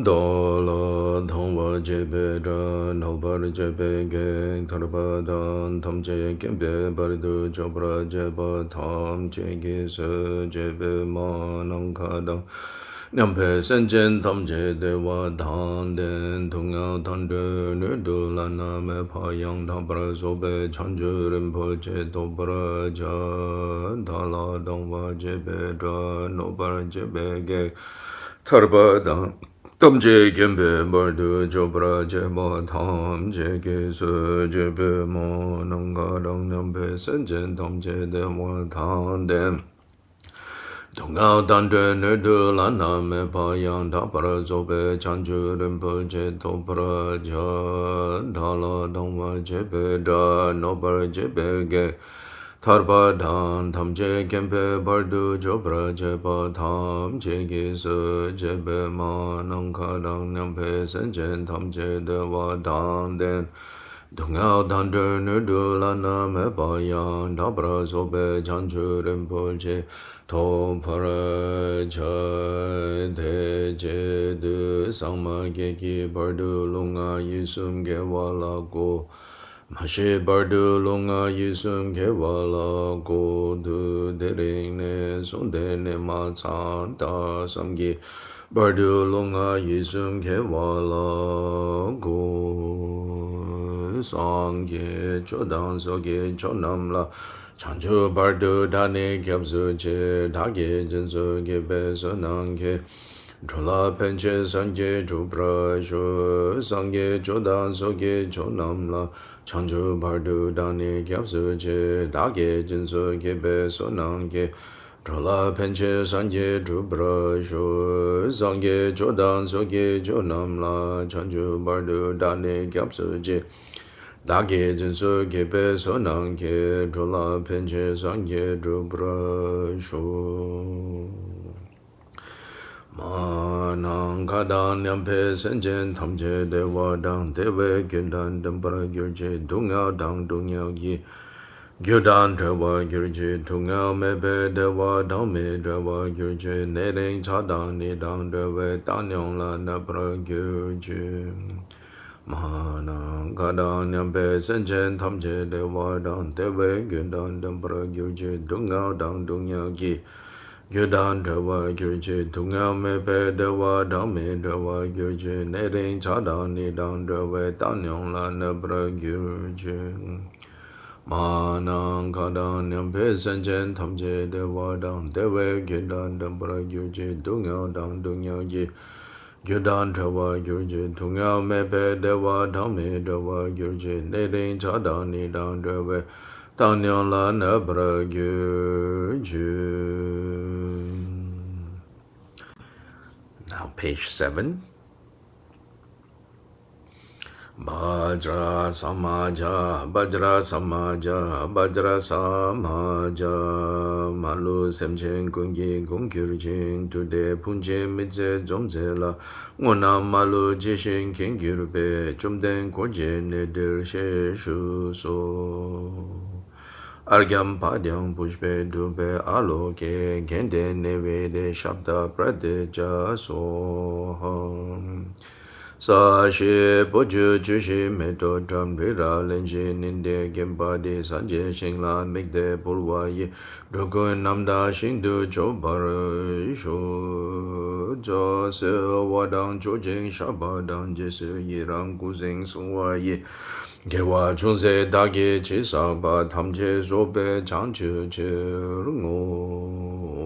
dola thongwa jebe ra nobar jebe ge tarba dan tam je kembe bardu jobra jeba tam je ge se jebe ma nang ka dang nyampe sen chen tam je de wa dan den tung ya dan de ne du la na me pa yang da bra so be chan ju rim po je do bra ja da la dong wa jebe ra nobar jebe ge tarba dan tam je kembe bardu jobra jeba tam je ge se jebe ma nang ka dang nyampe sen chen tam je de wa dan den Tungao dan de ne de la na me pa yang da para zo be chan ju ren po je to para ja da la dong wa je be da no para je be ge thar pa dan tham je kem pe bar du jo pra je pa tham je ge se je be ma nang kha dang nyam pe sen chen tham je de wa dan den Tungao dan de ne de la na me pa yang da para zo be chan ju ren po je to para cha de je de sama ge ki bardu lunga yisum ge wala go ma she bardu lunga yisum ge wala go du de ring ne son de ne ma cha da sam ge bardu lunga yisum ge wala go sang ge cho dan so ge cho nam la chanchu bardu dani kyabsu che dhage jinsu gebe sunange chola penche sangye chupra shu sangye chodan soge chonamla chanchu bardu dani kyabsu che dhage jinsu gebe sunange chola penche sangye chupra shu sangye chodan soge chonamla chanchu bardu dani kyabsu che Dāgye jinsu gebe sonang ke chola penche sangye drupra shu. Ma nang kadang nyampe senchen tamche dewa dang dewe gyundan dambara gyurche dunga dang dunga gi. Gyudan dewa gyurche dunga mebe dewa dang me dewa gyurche nereng chadang ni dang dewe danyong la nabra gyurche. Mahanang kadang nyampe senchen tamche dewa dang dewe gyundan dambara gyurche dunga dang dunga gi. Gyudan dewa gyurche dunga mepe dewa dang me dewa gyurche nereng chadang ni dang dewe danyong la nabra gyurche. Mahanang kadang nyampe senchen tamche dewa dang dewe gyundan dambara gyurche dunga dang dunga gi. Gyudan dewa gyurche tunga mepe dewa dhamme dewa gyurche nereng chadang ni dang dewe danyang la nabra gyurche. Now page 7. Bajra samaja, bajra samaja, bajra samaja, malu semchen kungi kungkyurchen, tude punche mitze zomze la, ngona malu jeshin kengyurbe, chumden koje nedir she shu so. Argyam padyam pushpe dube aloke, kende neve de shabda pradeja soham. Sa she boju jushi meto tam rira lenji ninde gempa de sanje shingla mikde pulwa ye dogo namda shingdu chobar sho jo se wadang chojing shabadang jesu yirang kuzing sungwa ye gewa chunse dage che sakpa tamche sobe chanchu che rungo.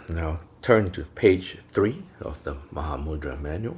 Now turn to page 3 of the Mahamudra manual.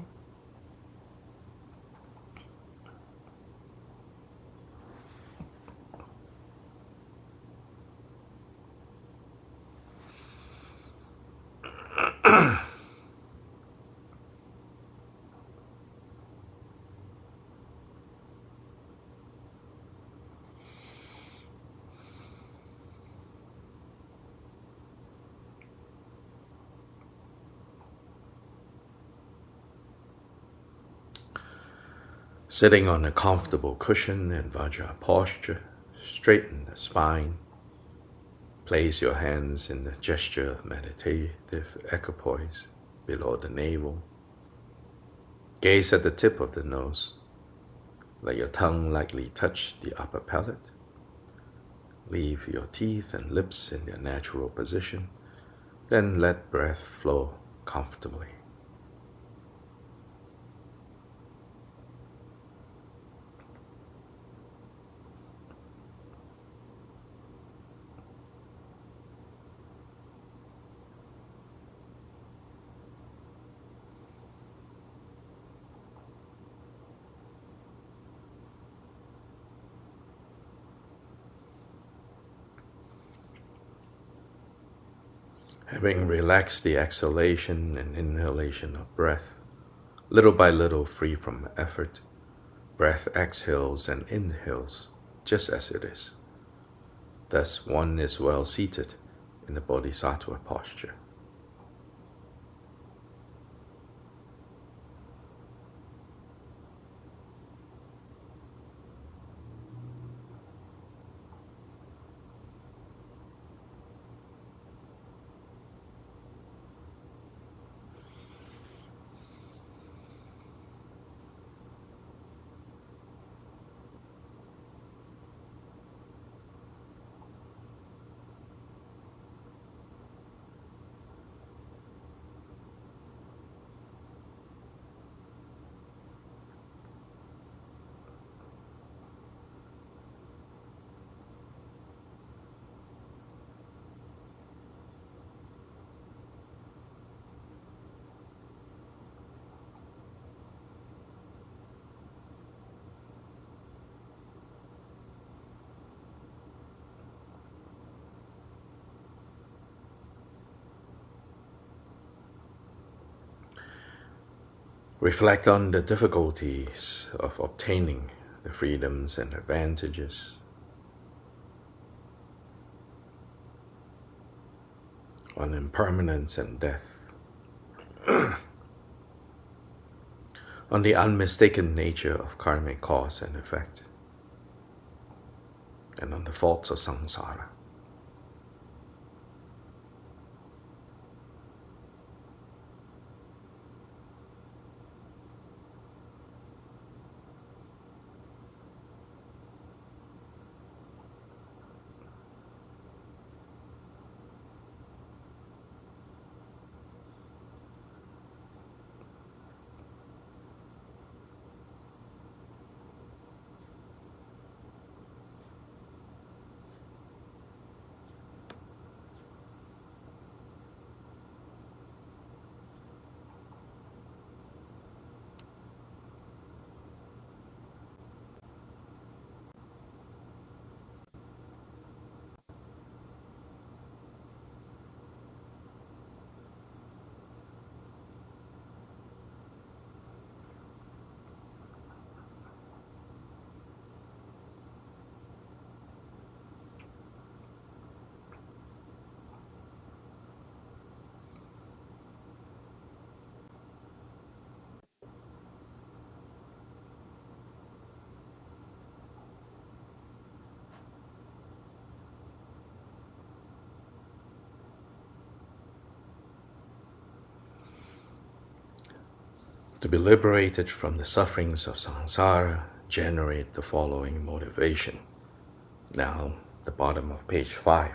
Sitting on a comfortable cushion in Vajra posture, straighten the spine. Place your hands in the gesture of meditative equipoise below the navel. Gaze at the tip of the nose. Let your tongue lightly touch the upper palate. Leave your teeth and lips in their natural position. Then let breath flow comfortably. Having relaxed the exhalation and inhalation of breath, little by little free from effort, breath exhales and inhales just as it is. Thus one is well seated in the Bodhisattva posture. Reflect on the difficulties of obtaining the freedoms and advantages, on impermanence and death, on the unmistaken nature of karmic cause and effect, and on the faults of samsara. To be liberated from the sufferings of samsara, generate the following motivation. Now, the bottom of page 5.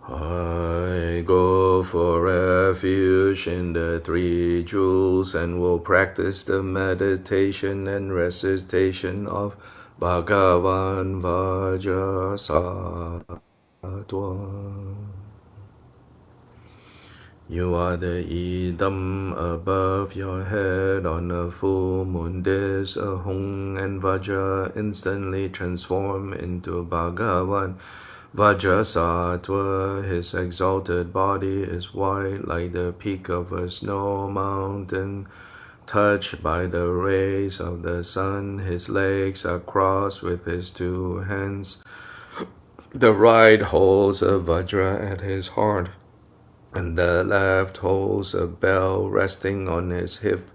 I go for refuge in the three jewels and will practice the meditation and recitation of Bhagavan Vajrasattva. You are the idam above your head. On a full moon there's a Hung and Vajra instantly transform into Bhagavan Vajrasattva. His exalted body is white like the peak of a snow mountain, touched by the rays of the sun. His legs are crossed with his two hands. The right holds a vajra at his heart, and the left holds a bell resting on his hip.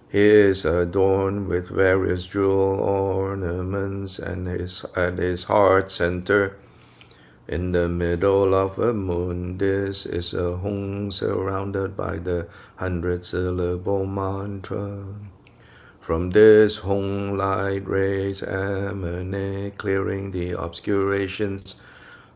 He is adorned with various jewel ornaments, and at his heart center, in the middle of a moon, this is a hung surrounded by the 100-syllable mantra. From this hung light rays emanate, clearing the obscurations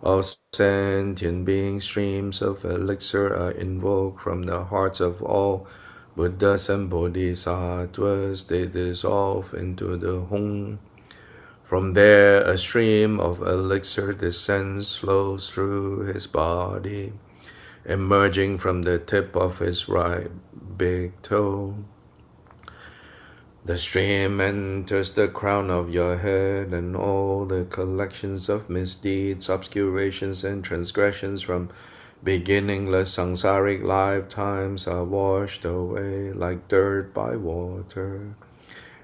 of sentient beings. Streams of elixir are invoked from the hearts of all Buddhas and Bodhisattvas. They dissolve into the hung. From there, a stream of elixir descends, flows through his body, emerging from the tip of his right big toe. The stream enters the crown of your head, and all the collections of misdeeds, obscurations, and transgressions from beginningless samsaric lifetimes are washed away like dirt by water,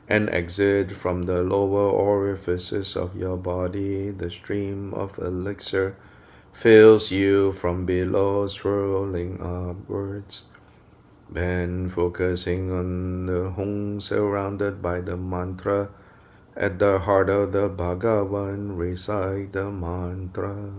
and exit from the lower orifices of your body. The stream of elixir fills you from below, swirling upwards. Then focusing on the hung surrounded by the mantra, at the heart of the Bhagavan, recite the mantra.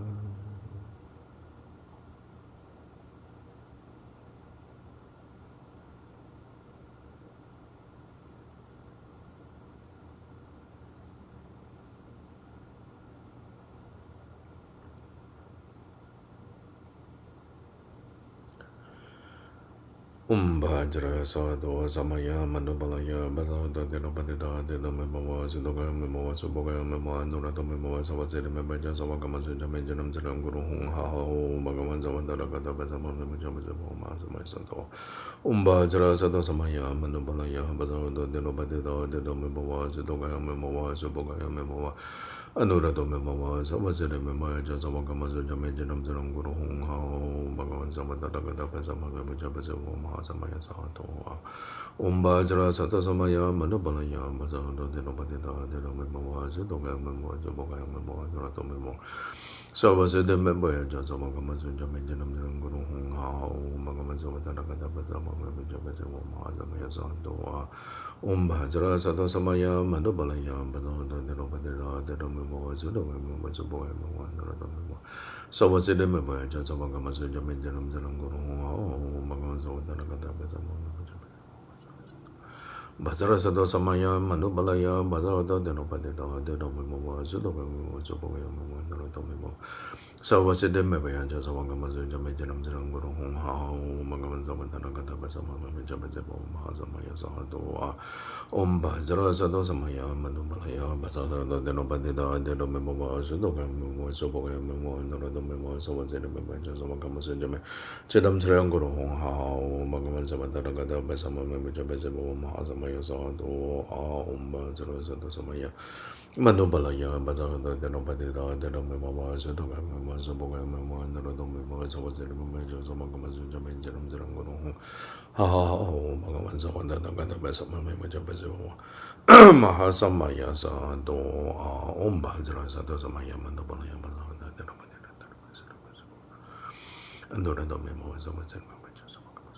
Bhajra sadhu samaya manubalaya basada dinopatita dinamimava siddhaka mimava subhaka mimava nurata mimava savasiri mimaja savakama sujame janam janam guru hung ha ho bhagavan savandara kata basama mimaja basama masamaya santo. Bhajra sadhu samaya manubalaya basada dinopatita dinamimava siddhaka mimava subhaka mimava Anurata mimava savasiri mimaja savakama sujame janam janam guru hung ha ho bhagavan savandara kata basama mimaja basama samaya sato Bhajra sato samaya manubalaya basado dinopatita dinamimava siddhaka mimava subhaka mimava nurato mimava savasiri mimaja savakama sujame janam janam guru hung ha ho bhagavan savandara kata basama mimaja basama masamaya sato Bhajra sato samaya manubalaya basado dinopatita dinamimava siddhaka mimava subhaka mimava nurato mimava savasiri mimaja savakama sujame janam janam guru hung ha ho bhagavan savandara kata basama Bhajra sato samaya manubalaya basado dinopatita dinamimava siddhaka mimava subhaka mimava nurato mimava savasiri mimaja savakama sujame janam janam guru hung ha ho bhagavan savandara kata basama mimaja basama masamaya sato Bhajra sato samaya manubalaya basado dinopatita dinamimava siddhaka mimava subhaka mimava nurato mimava savasiri mimaja savakama sujame janam janam guru hung ha ho bhagavan savandara kata basama mimaja basama masamaya sato Bhajra sato samaya manubalaya basado dinopatita dinamimava siddhaka mimava subhaka mimava nurato mimava savasiri mimaja savakama sujame janam janam guru hung ha ho bhagavan savandara kata basama mimaja basama mahasamaya sato Bhajra sato samaya manubalaya basado dinopatita nurato mimava savasiri mimaja savakama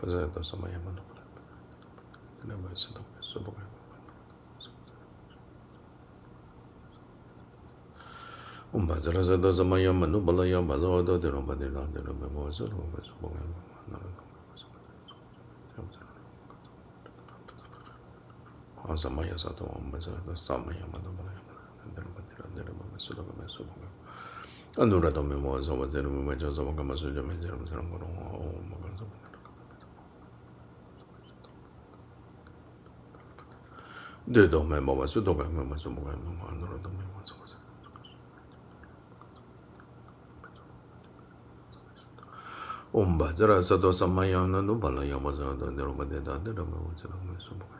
Pasado samaya manubalaya dinamimava siddhaka subhaka Bhajra sato samaya manubalaya basado dinopatita dinamimava siddhaka subhaka nurato samaya sato Bhajra samaya manubalaya dinopatita dinamimava siddhaka subhaka nurato mimava savasiri mimaja savakama sujame janam janam guru hung ha ho bhagavan savandara Dedo mimava siddhaka mimava subhaka mimava nurato mimava savasiri Bhajra sato samaya manubalaya basado dinopatita dinamimava siddhaka subhaka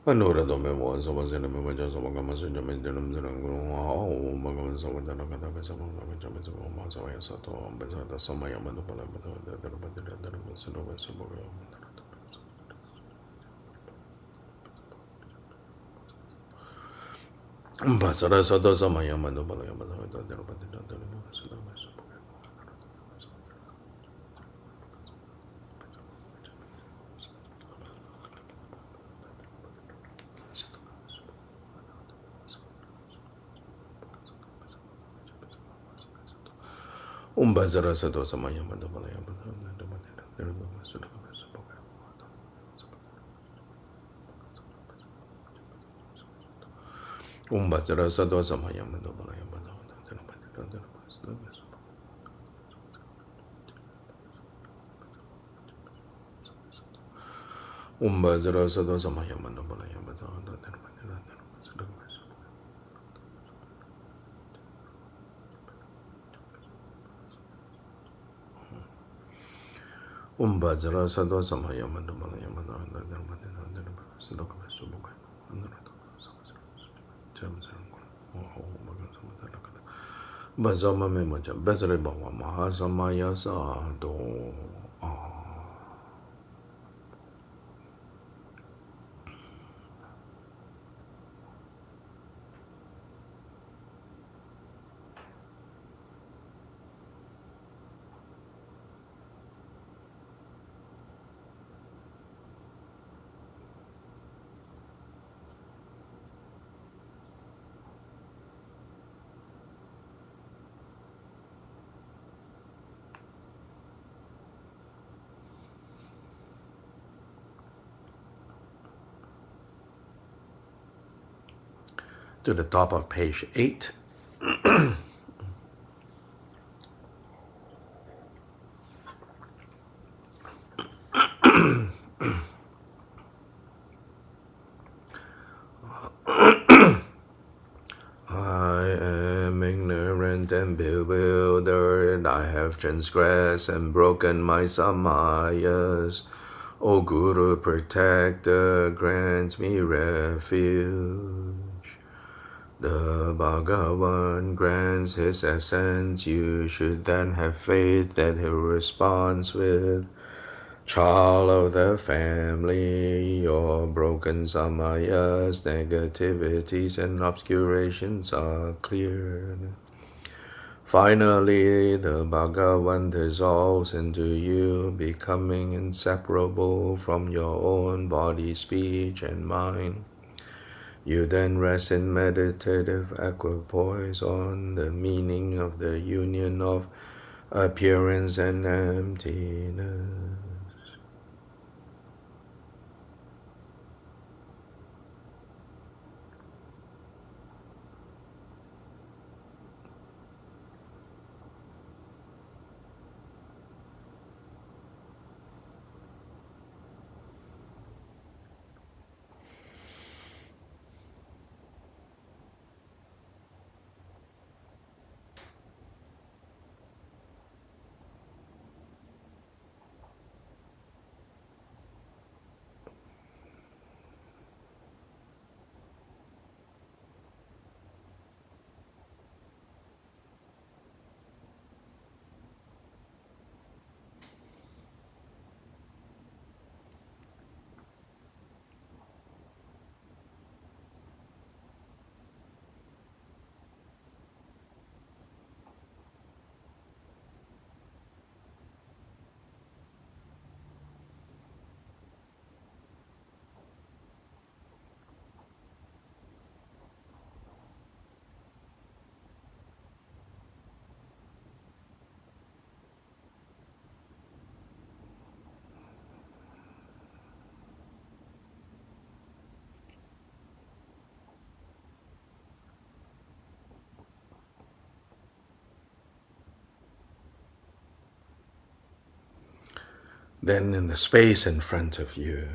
Anora dome mo so was in a memo so gama so jamin denum denum oh bagaman so wanda na kada besa mo jamin so ma so ya so to besa da so ma yamando pala beta da da da da da so do so bo basara so do so ma yamando pala yamando da da da da so do so basara so do so ma yamando pala yamando da da da so do so basara so do so ma yamando pala yamando da da da Basara so do so ma yamando pala yamando da da so do Basara so do so ma yamando pala yamando da da so do so bo Bazoma memoja bezre bawa mahasamaya sado. To the top of page 8. I am ignorant and bewildered. I have transgressed and broken my samayas. O Guru Protector, grant me refuge. The Bhagavan grants his essence. You should then have faith that he responds with, child of the family, your broken samayas, negativities, and obscurations are cleared. Finally, the Bhagavan dissolves into you, becoming inseparable from your own body, speech, and mind. You then rest in meditative equipoise on the meaning of the union of appearance and emptiness. Then in the space in front of you,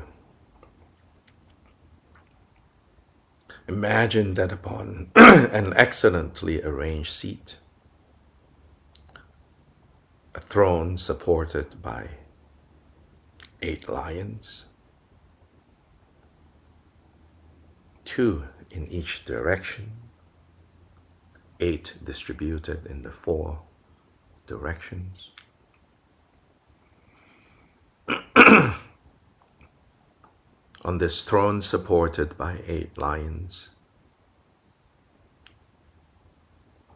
imagine that upon an excellently arranged seat, a throne supported by 8 lions, 2 in each direction, 8 distributed in the 4 directions. On this throne supported by 8 lions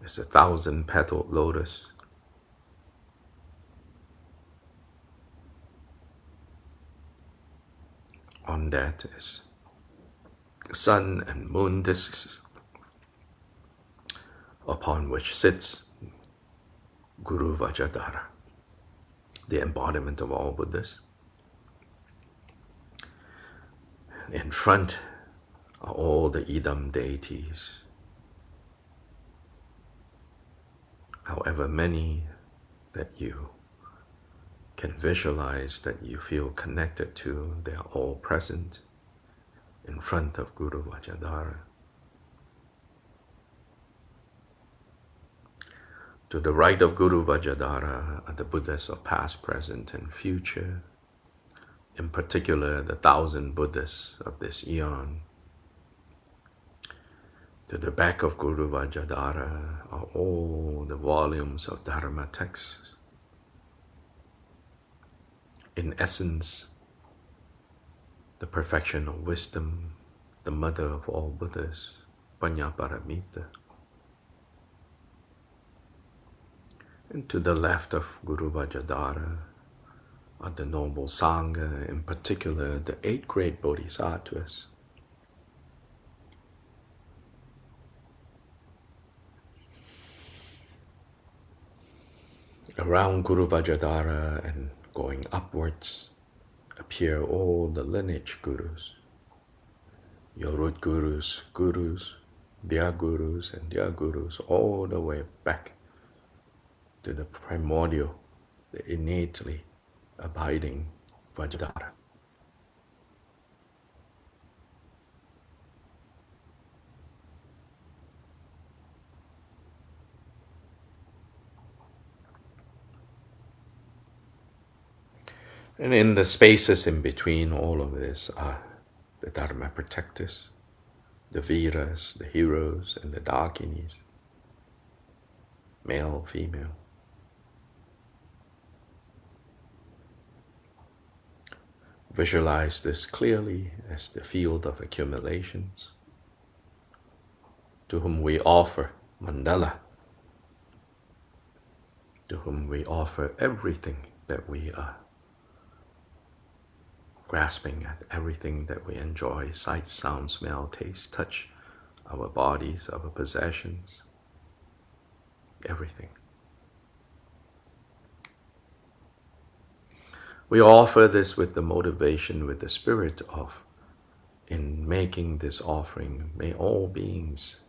is a 1,000-petaled lotus. On that is sun and moon discs, upon which sits Guru Vajradhara, the embodiment of all Buddhas. In front are all the Idam deities. However many that you can visualize, that you feel connected to, they are all present in front of Guru Vajradhara. To the right of Guru Vajradhara are the Buddhas of past, present, and future. In particular, the 1,000 Buddhas of this eon. To the back of Guru Vajradhara are all the volumes of Dharma texts. In essence, the perfection of wisdom, the mother of all Buddhas, Panya Paramita. And to the left of Guru Vajradhara are the noble Sangha, in particular the 8 great Bodhisattvas. Around Guru Vajradhara and going upwards appear all the lineage gurus, your root gurus, their gurus, and their gurus, all the way back to the primordial, the innately abiding Vajradhara. And in the spaces in between all of this are the Dharma protectors, the Veeras, the heroes, and the Dakinis, male, female. Visualize this clearly as the field of accumulations, to whom we offer mandala, to whom we offer everything that we are grasping at, everything that we enjoy, sight, sound, smell, taste, touch, our bodies, our possessions, everything. We offer this with the motivation, with the spirit of, in making this offering, may all beings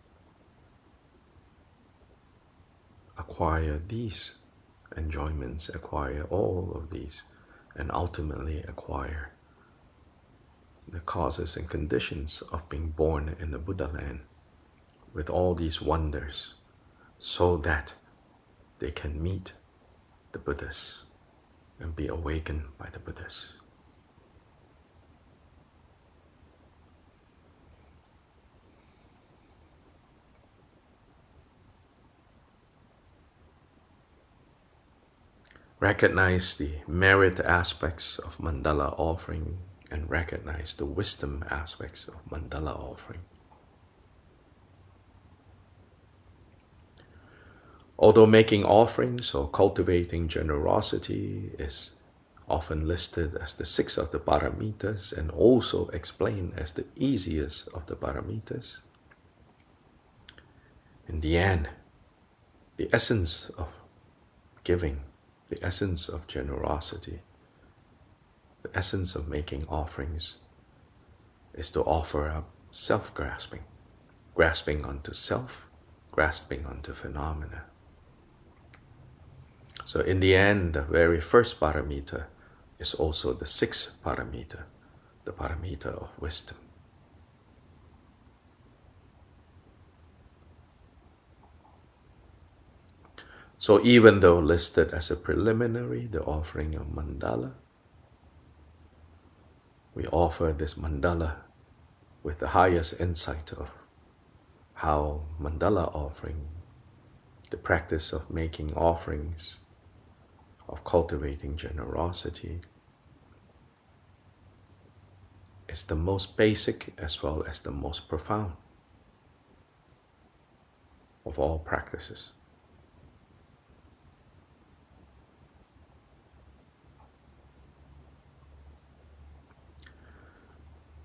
acquire these enjoyments, acquire all of these, and ultimately acquire the causes and conditions of being born in the Buddha land with all these wonders, so that they can meet the Buddhas and be awakened by the Buddhas. Recognize the merit aspects of mandala offering and recognize the wisdom aspects of mandala offering. Although making offerings or cultivating generosity is often listed as the 6 of the paramitas and also explained as the easiest of the paramitas, in the end, the essence of giving, the essence of generosity, the essence of making offerings is to offer up self-grasping, grasping onto self, grasping onto phenomena. So in the end, the very first paramita is also the sixth paramita, the paramita of wisdom. So even though listed as a preliminary, the offering of mandala, we offer this mandala with the highest insight of how mandala offering, the practice of making offerings, of cultivating generosity, is the most basic as well as the most profound of all practices.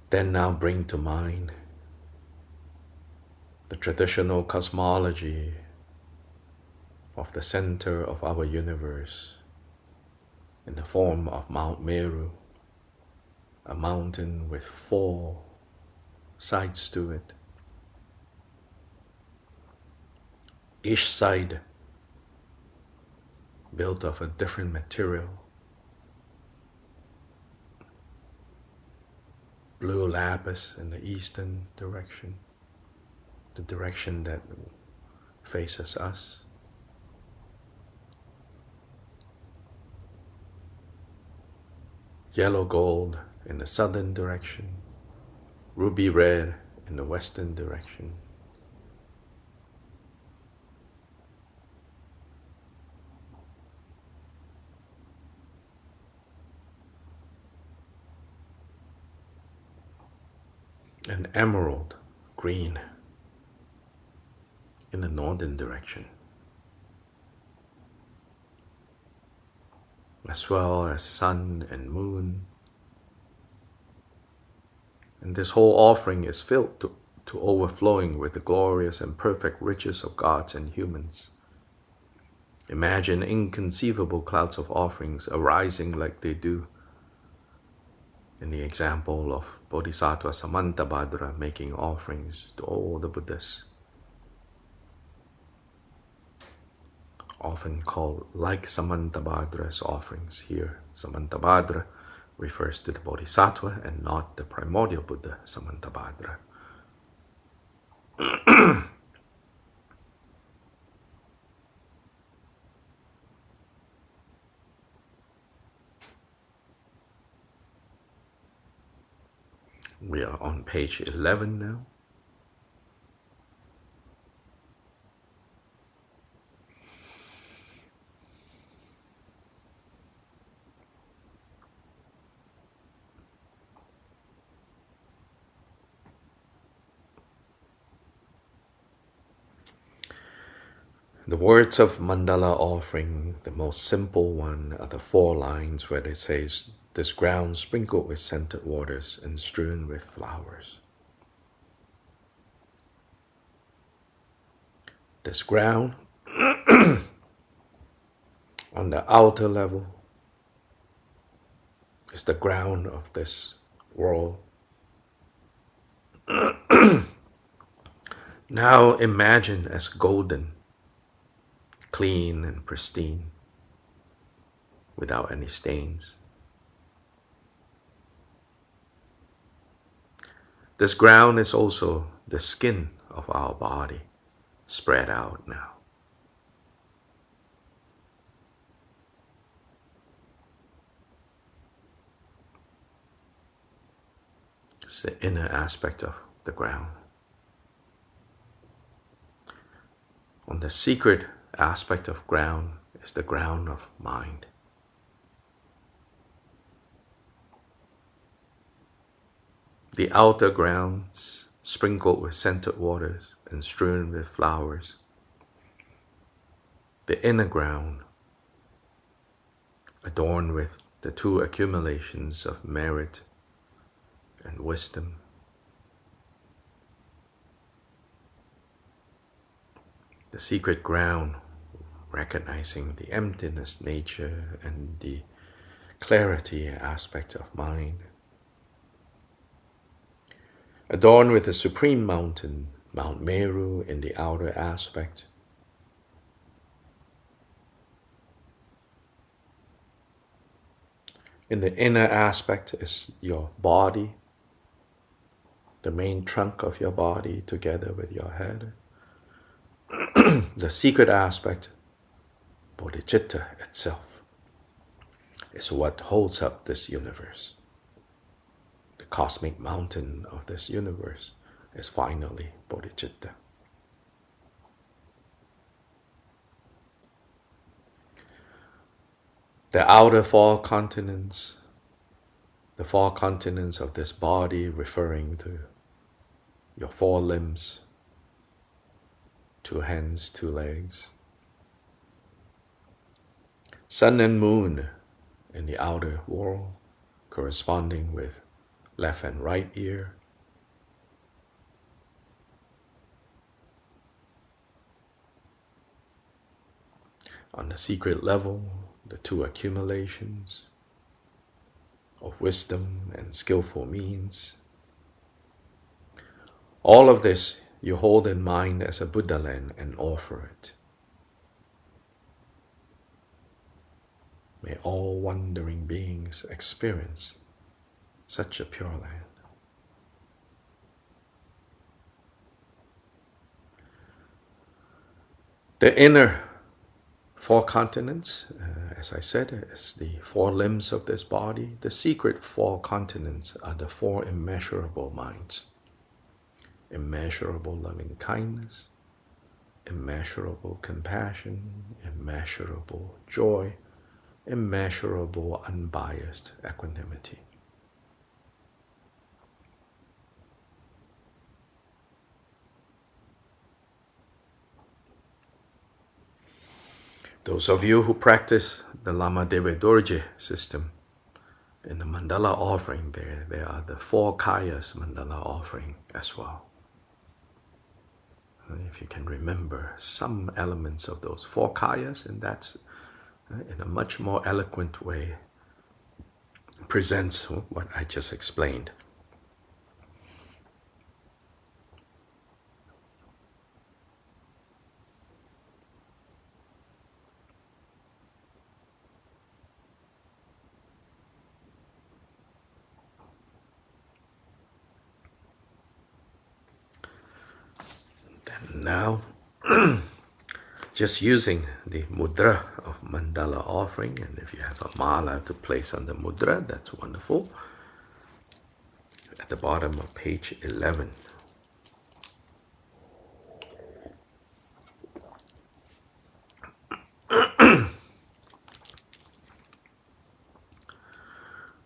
Then now bring to mind the traditional cosmology of the center of our universe in the form of Mount Meru, a mountain with 4 sides to it. Each side built of a different material. Blue lapis in the eastern direction, the direction that faces us. Yellow gold in the southern direction, ruby red in the western direction. And emerald green in the northern direction, as well as sun and moon. And this whole offering is filled to overflowing with the glorious and perfect riches of gods and humans. Imagine inconceivable clouds of offerings arising like they do in the example of Bodhisattva Samantabhadra making offerings to all the Buddhas, often called like Samantabhadra's offerings. Here, Samantabhadra refers to the Bodhisattva and not the primordial Buddha Samantabhadra. We are on page 11 now. The words of mandala offering, the most simple one, are the 4 lines where it says, "This ground sprinkled with scented waters and strewn with flowers." This ground, on the outer level, is the ground of this world. Now imagine as golden, clean and pristine, without any stains. This ground is also the skin of our body, spread out now. It's the inner aspect of the ground. On the secret aspect of ground is the ground of mind. The outer grounds sprinkled with scented waters and strewn with flowers. The inner ground adorned with the 2 accumulations of merit and wisdom. The secret ground, recognizing the emptiness nature and the clarity aspect of mind. Adorned with the supreme mountain, Mount Meru, in the outer aspect. In the inner aspect is your body, the main trunk of your body together with your head. The secret aspect, bodhicitta itself, is what holds up this universe. The cosmic mountain of this universe is finally bodhicitta. The outer four continents, the four continents of this body referring to your four limbs, 2 hands, 2 legs. Sun and moon in the outer world, corresponding with left and right ear. On the secret level, the 2 accumulations of wisdom and skillful means. All of this you hold in mind as a Buddha land and offer it. May all wandering beings experience such a pure land. The inner 4 continents, as I said, is the 4 limbs of this body. The secret 4 continents are the 4 immeasurable minds. Immeasurable loving kindness, immeasurable compassion, immeasurable joy, immeasurable unbiased equanimity. Those of you who practice the Lama Dewa Dorje system, in the mandala offering there are the 4 kayas mandala offering as well. If you can remember some elements of those 4 kayas, and that's in a much more eloquent way presents what I just explained. Now, just using the mudra of mandala offering, and if you have a mala to place on the mudra, that's wonderful. At the bottom of page 11.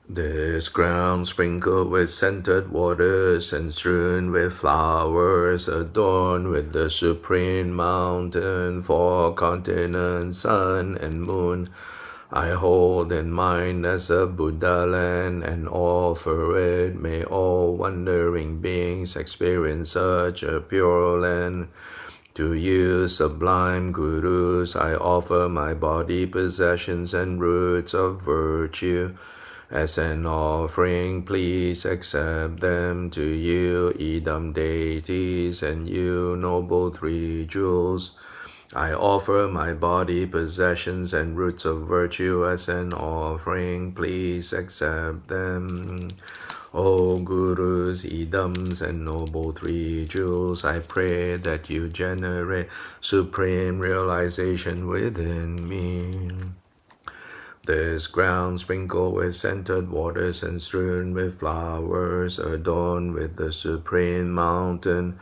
This ground sprinkled with scented waters and strewn with flowers, adorned with the supreme mountain, 4 continents, sun and moon, I hold in mind as a Buddha land and offer it. May all wandering beings experience such a pure land. To you, sublime gurus, I offer my body, possessions, and roots of virtue. As an offering, please accept them. To you, Idam deities, and you, noble 3 jewels, I offer my body, possessions, and roots of virtue as an offering. Please accept them. O Gurus, Idams, and noble 3 jewels, I pray that you generate supreme realization within me. This ground sprinkled with scented waters and strewn with flowers, adorned with the supreme mountain,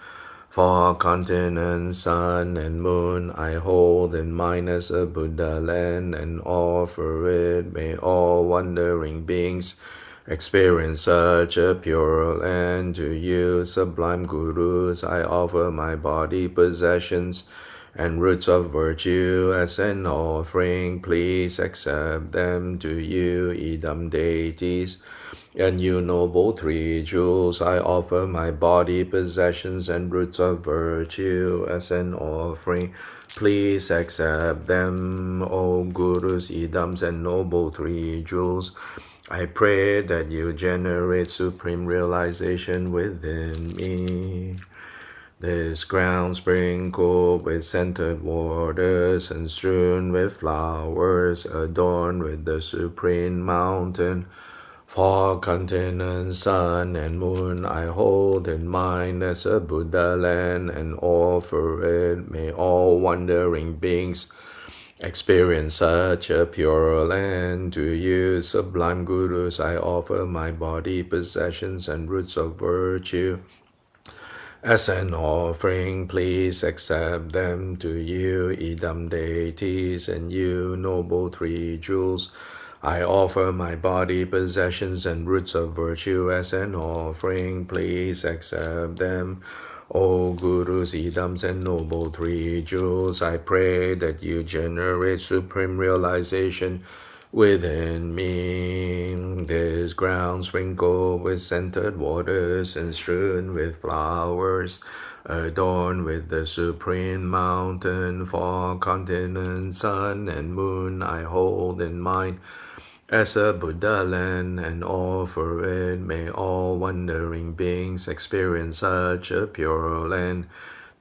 4 continents, sun and moon, I hold in mind as a Buddha land and offer it. May all wandering beings experience such a pure land. To you, sublime gurus, I offer my body, possessions, and roots of virtue as an offering. Please accept them. To you, Idam deities, and you, noble 3 jewels, I offer my body, possessions, and roots of virtue as an offering. Please accept them. O Gurus, Idams, and noble 3 jewels, I pray that you generate supreme realization within me. This ground sprinkled with scented waters and strewn with flowers, adorned with the supreme mountain. For continent, sun, and moon I hold in mind as a Buddha land, and offer it. May all wandering beings experience such a pure land. To you, sublime gurus, I offer my body, possessions, and roots of virtue. As an offering, please accept them. To you, idam deities, and you, noble three jewels, I offer my body, possessions, and roots of virtue. As an offering, please accept them. O Gurus, idams, and noble three jewels, I pray that you generate supreme realization within me. This ground sprinkled with scented waters and strewn with flowers, adorned with the supreme mountain. For continent, sun, and moon I hold in mind as a Buddha land, and offer it. May all wandering beings experience such a pure land.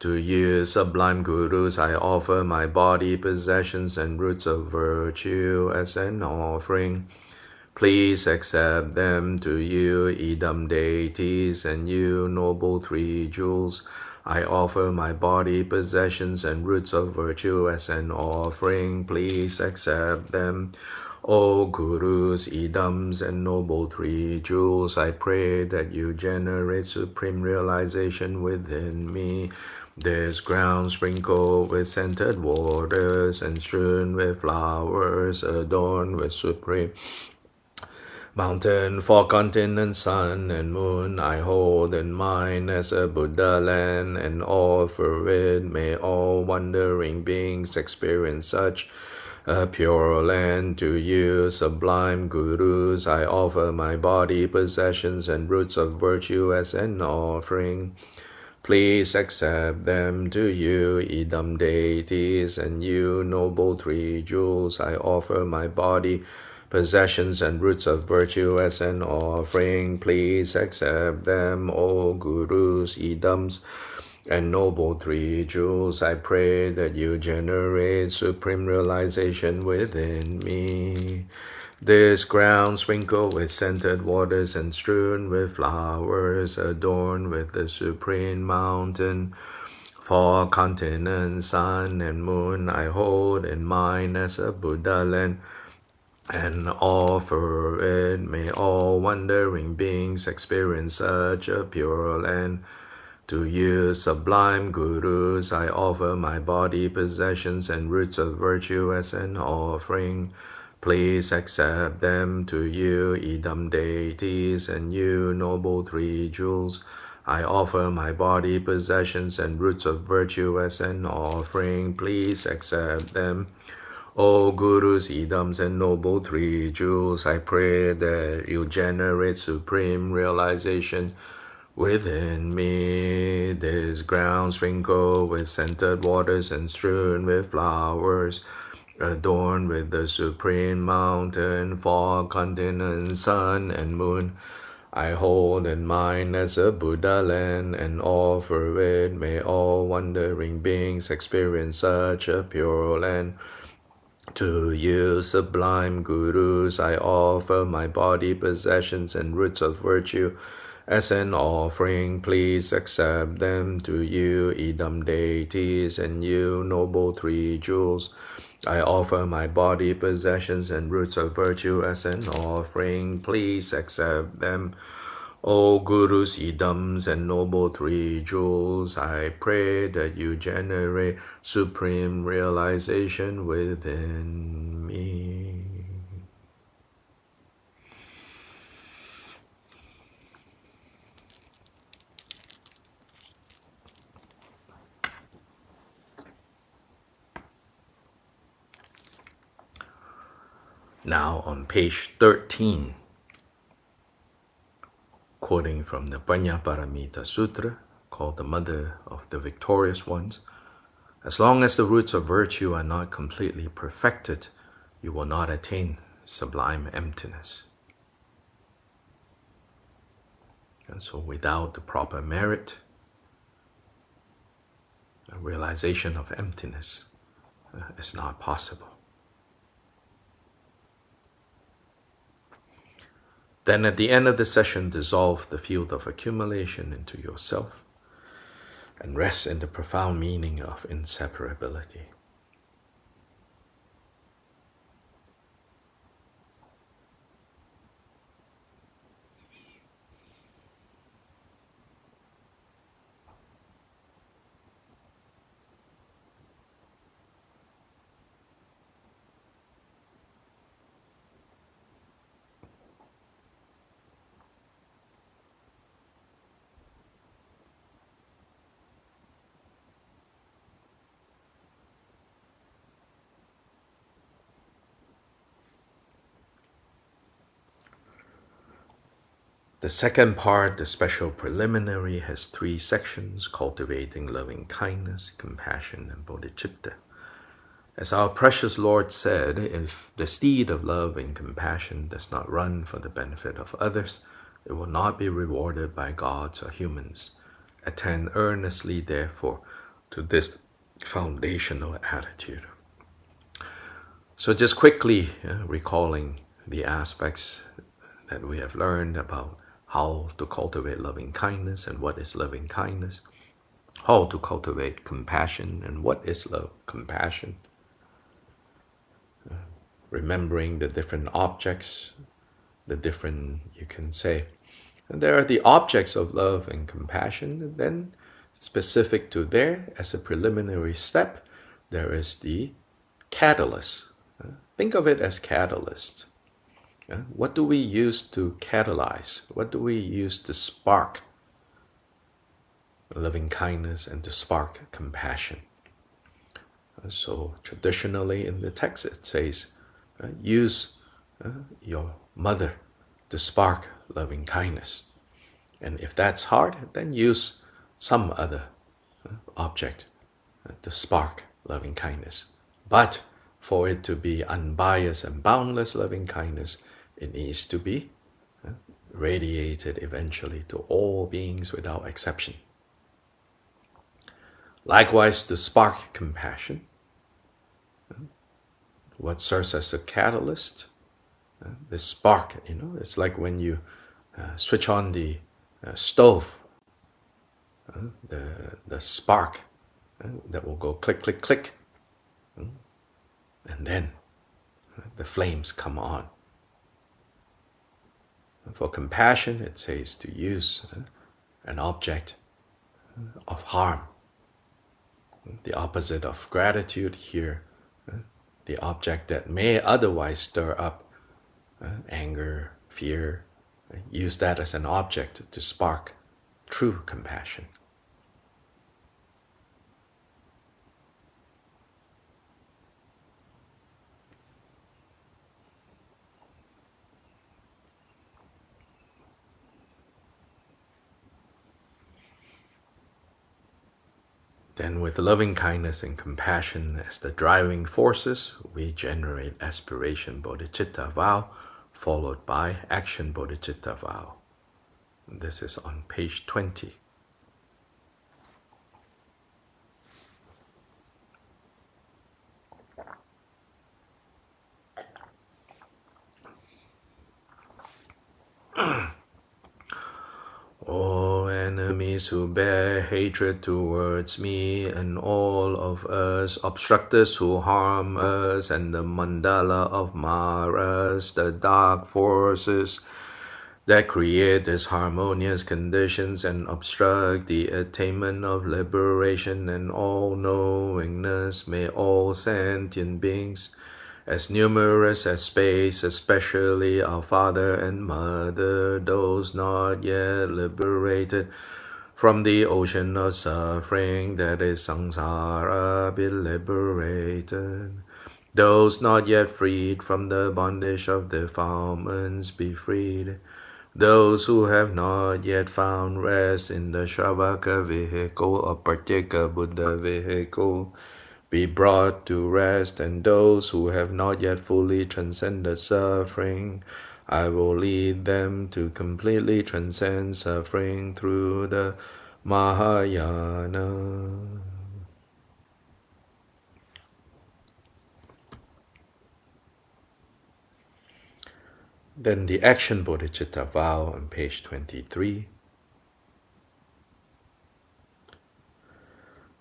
To you, sublime gurus, I offer my body, possessions, and roots of virtue as an offering. Please accept them. To you, idam deities, and you, noble three jewels, I offer my body, possessions, and roots of virtue as an offering. Please accept them. O Gurus, idams, and noble three jewels, I pray that you generate supreme realization within me. This ground sprinkled with scented waters and strewn with flowers, adorned with supreme mountain. For continent, sun, and moon I hold in mind as a Buddha land, and offer it. May all wandering beings experience such a pure land. To you, sublime gurus, I offer my body, possessions, and roots of virtue as an offering. Please accept them. To you, idam deities, and you, noble three jewels, I offer my body, possessions, and roots of virtue as an offering. Please accept them. O Gurus, idams, and noble three jewels, I pray that you generate supreme realization within me. This ground sprinkled with scented waters and strewn with flowers, adorned with the supreme mountain. For continent, sun, and moon I hold in mind as a Buddha land, and offer it. May all wandering beings experience such a pure land. To you, sublime gurus, I offer my body, possessions, and roots of virtue as an offering. Please accept them. To you, idam deities, and you, noble three jewels, I offer my body, possessions, and roots of virtue as an offering. Please accept them. O Gurus, idams, and noble three jewels, I pray that you generate supreme realization within me. This ground sprinkled with scented waters and strewn with flowers, adorned with the supreme mountain. For continent, sun, and moon I hold in mind as a Buddha land, and offer it. May all wandering beings experience such a pure land. To you, sublime gurus, I offer my body, possessions, and roots of virtue as an offering. Please accept them. To you, idam deities, and you, noble three jewels, I offer my body, possessions, and roots of virtue as an offering. Please accept them. O Gurus, idams, and noble three jewels, I pray that you generate supreme realization within me. Now on page 13, quoting from the Paramita Sutra, called the Mother of the Victorious Ones, as long as the roots of virtue are not completely perfected, you will not attain sublime emptiness. And so without the proper merit, a realization of emptiness is not possible. Then at the end of the session, dissolve the field of accumulation into yourself and rest in the profound meaning of inseparability. The second part, the special preliminary, has 3 sections: cultivating loving kindness, compassion, and bodhicitta. As our precious Lord said, if the steed of love and compassion does not run for the benefit of others, it will not be rewarded by gods or humans. Attend earnestly, therefore, to this foundational attitude. So just quickly recalling the aspects that we have learned about how to cultivate loving kindness and what is loving kindness, how to cultivate compassion and what is love, compassion, remembering the different objects, the different, you can say, and there are the objects of love and compassion, and then specific to there, as a preliminary step, there is the catalyst. Think of it as catalyst. What do we use to catalyze? What do we use to spark loving kindness and to spark compassion? So traditionally in the text it says, use your mother to spark loving kindness. And if that's hard, then use some other object to spark loving kindness. But for it to be unbiased and boundless loving kindness, it needs to be radiated eventually to all beings without exception. Likewise, to spark compassion, what serves as a catalyst, the spark, it's like when you switch on the stove, the spark that will go click, click, click, and then the flames come on. For compassion, it says to use an object of harm. The opposite of gratitude here, the object that may otherwise stir up anger, fear, use that as an object to spark true compassion. Then with loving kindness and compassion as the driving forces, we generate aspiration bodhicitta vow, followed by action bodhicitta vow. This is on page 20. O enemies who bear hatred towards me, and all of us obstructors who harm us, and the mandala of Maras, the dark forces that create disharmonious conditions and obstruct the attainment of liberation and all-knowingness, may all sentient beings, as numerous as space, especially our father and mother, those not yet liberated from the ocean of suffering that is samsara, be liberated. Those not yet freed from the bondage of defilements, be freed. Those who have not yet found rest in the Shravaka vehicle or Pratyeka Buddha vehicle, be brought to rest, and those who have not yet fully transcended suffering, I will lead them to completely transcend suffering through the Mahayana. Then the action bodhicitta vow on page 23.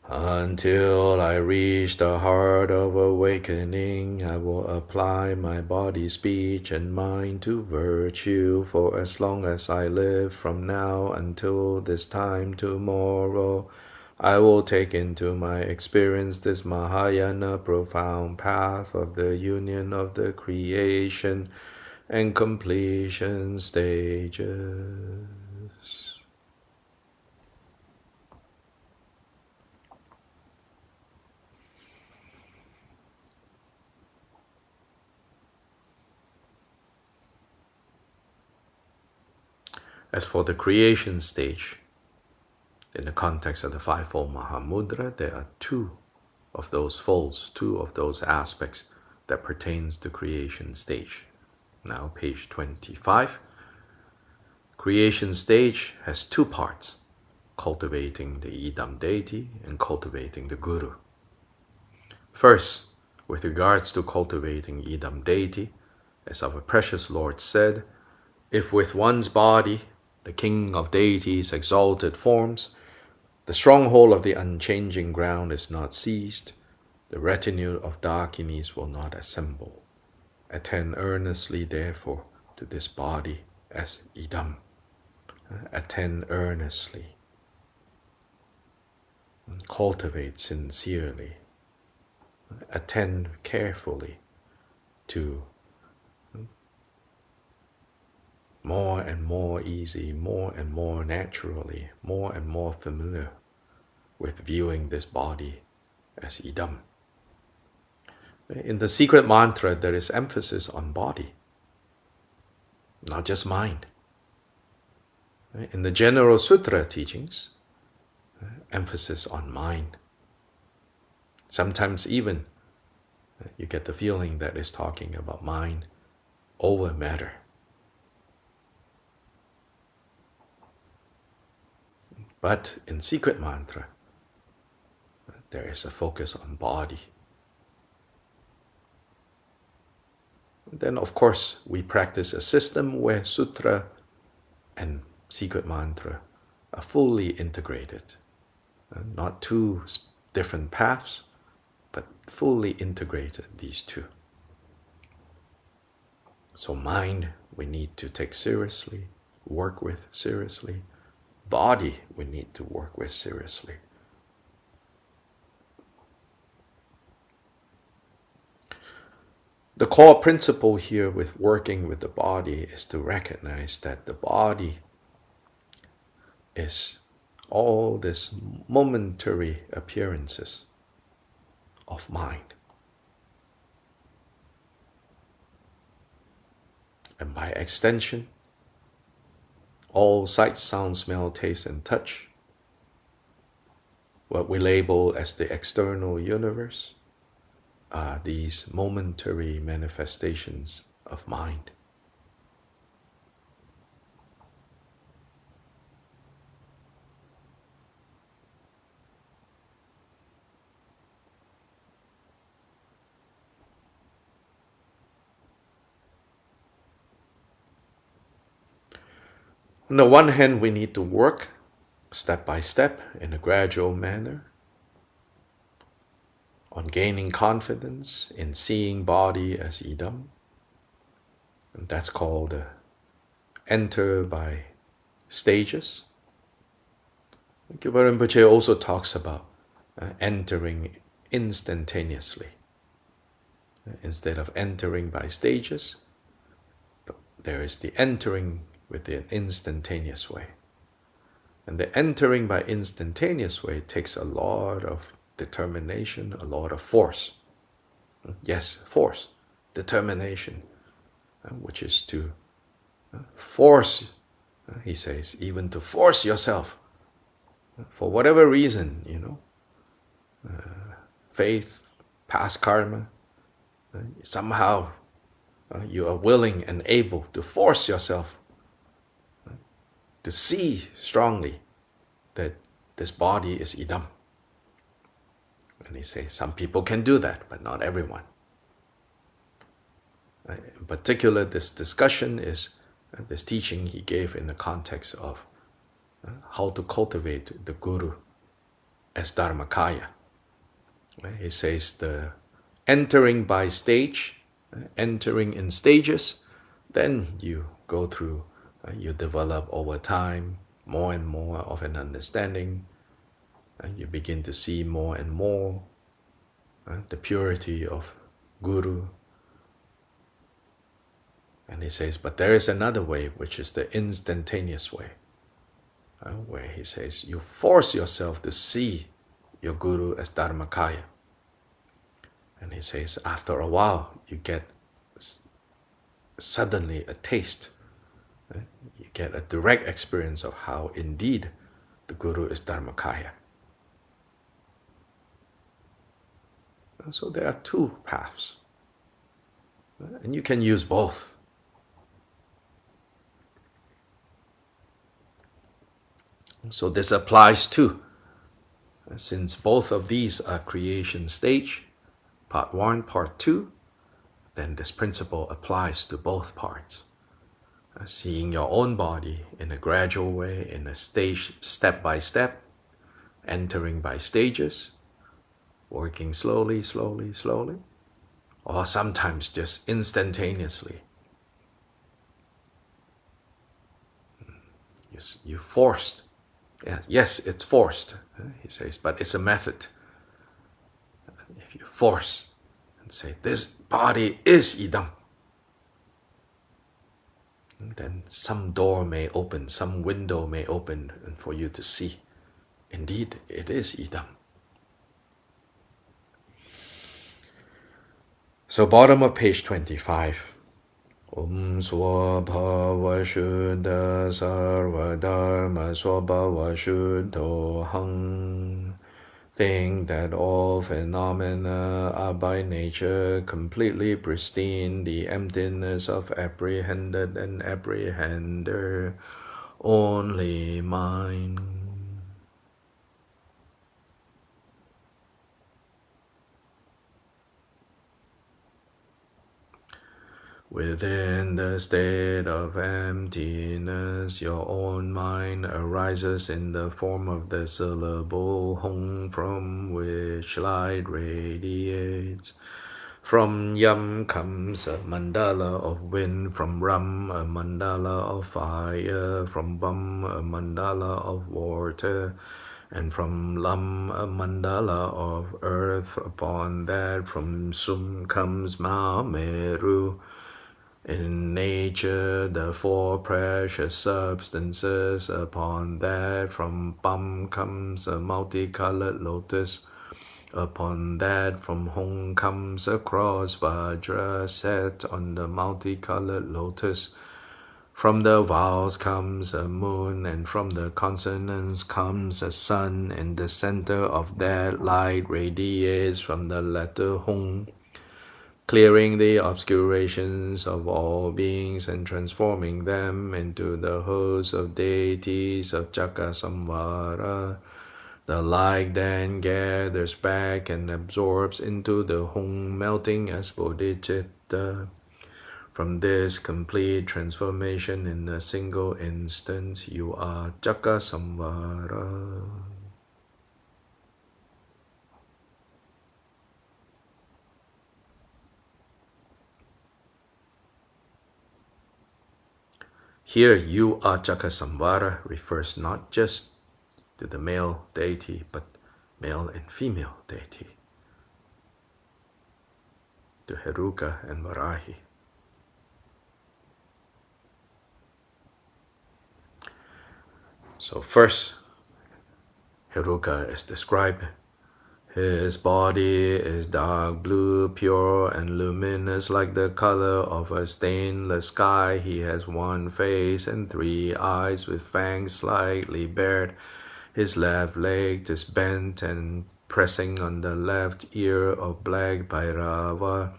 Until I reach the heart of awakening, I will apply my body, speech, and mind to virtue for as long as I live from now until this time tomorrow. I will take into my experience this Mahayana profound path of the union of the creation and completion stages. As for the creation stage, in the context of the Fivefold Mahamudra, there are two of those folds, two of those aspects that pertains to creation stage. Now, page 25. Creation stage has two parts, cultivating the Idam deity and cultivating the Guru. First, with regards to cultivating Idam deity, as our precious Lord said, if with one's body, the king of deities' exalted forms, the stronghold of the unchanging ground is not seized, the retinue of Dakinis will not assemble. Attend earnestly, therefore, to this body as idam. Attend earnestly. Cultivate sincerely. Attend carefully to more and more easy, more and more naturally, more and more familiar with viewing this body as idam. In the secret mantra, there is emphasis on body, not just mind. In the general sutra teachings, emphasis on mind. Sometimes even you get the feeling that it's talking about mind over matter. But in secret mantra, there is a focus on body. Then, of course, we practice a system where sutra and secret mantra are fully integrated. Not two different paths, but fully integrated, these two. So mind, we need to take seriously, work with seriously. Body, we need to work with seriously. The core principle here with working with the body is to recognize that the body is all these momentary appearances of mind. And by extension, all sight, sound, smell, taste, and touch, what we label as the external universe, are these momentary manifestations of mind. On the one hand, we need to work step by step in a gradual manner on gaining confidence in seeing body as idam. And that's called enter by stages. Gyalpa Rinpoche also talks about entering instantaneously. Instead of entering by stages, there is the entering with the instantaneous way. And the entering by instantaneous way takes a lot of determination, a lot of force. Yes, force, determination, which is to force, he says, even to force yourself, for whatever reason, faith, past karma, somehow you are willing and able to force yourself to see strongly that this body is idam. And he says some people can do that, but not everyone. In particular, this discussion is this teaching he gave in the context of how to cultivate the Guru as Dharmakaya. He says the entering by stage, entering in stages, then you go through, you develop over time more and more of an understanding, and you begin to see more and more the purity of Guru. And he says, but there is another way, which is the instantaneous way, where he says, you force yourself to see your Guru as Dharmakaya. And he says, after a while, you get suddenly a taste. You get a direct experience of how indeed the Guru is Dharmakaya. And so there are two paths. And you can use both. So this applies too. Since both of these are creation stage, part 1, part 2, then this principle applies to both parts. Seeing your own body in a gradual way, in a stage, step by step, entering by stages, working slowly, slowly, slowly, or sometimes just instantaneously. You forced. Yes, it's forced, he says, but it's a method. If you force and say, this body is idam, then some door may open, some window may open, and for you to see, indeed, it is idam. So bottom of page 25. Swabhava Shuddha Sarva Dharma Swabhava Shuddho Hang. Think that all phenomena are by nature completely pristine, the emptiness of apprehended and apprehender, only mind. Within the state of emptiness, your own mind arises in the form of the syllable Hong, from which light radiates. From Yam comes a mandala of wind, from Ram a mandala of fire, from Bam a mandala of water, and from Lam a mandala of earth. Upon that from Sum comes Mahamudra. In nature, the four precious substances. Upon that from Bam comes a multicolored lotus. Upon that from Hong comes a cross Vajra set on the multicolored lotus. From the vowels comes a moon, and from the consonants comes a sun, and the center of that light radiates from the letter Hong, clearing the obscurations of all beings and transforming them into the host of deities of Chakasamvara. The light then gathers back and absorbs into the Hong, melting as bodhicitta. From this complete transformation in a single instant, you are Chakasamvara. Here, you are Chakasamvara refers not just to the male deity, but male and female deity, to Heruka and Varahi. So first, Heruka is described. His body is dark blue, pure and luminous like the color of a stainless sky. He has one face and 3 eyes with fangs slightly bared. His left leg is bent and pressing on the left ear of black Bhairava,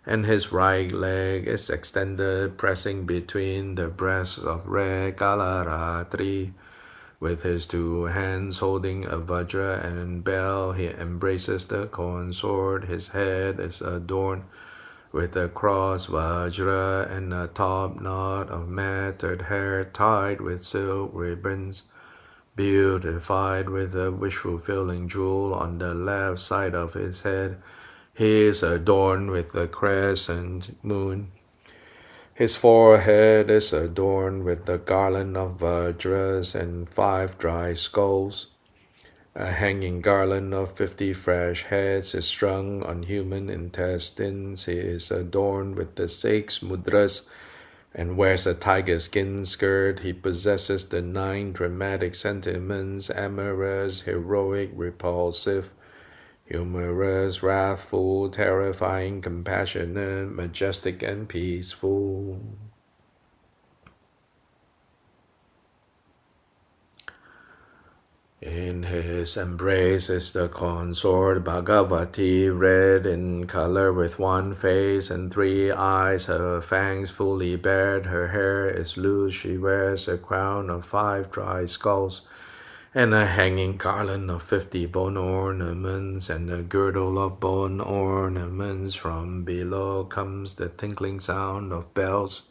and his right leg is extended, pressing between the breasts of red Kalaratri. With his 2 hands holding a vajra and bell, he embraces the consort. His head is adorned with a cross vajra and a top knot of matted hair tied with silk ribbons, beautified with a wish-fulfilling jewel on the left side of his head. He is adorned with a crescent moon. His forehead is adorned with the garland of vajras and 5 dry skulls. A hanging garland of 50 fresh heads is strung on human intestines. He is adorned with the 6 mudras and wears a tiger skin skirt. He possesses the 9 dramatic sentiments: amorous, heroic, repulsive, humorous, wrathful, terrifying, compassionate, majestic, and peaceful. In his embrace is the consort Bhagavati, red in color with 1 face and 3 eyes, her fangs fully bared, her hair is loose, she wears a crown of 5 dry skulls, and a hanging garland of 50 bone ornaments, and a girdle of bone ornaments. From below comes the tinkling sound of bells.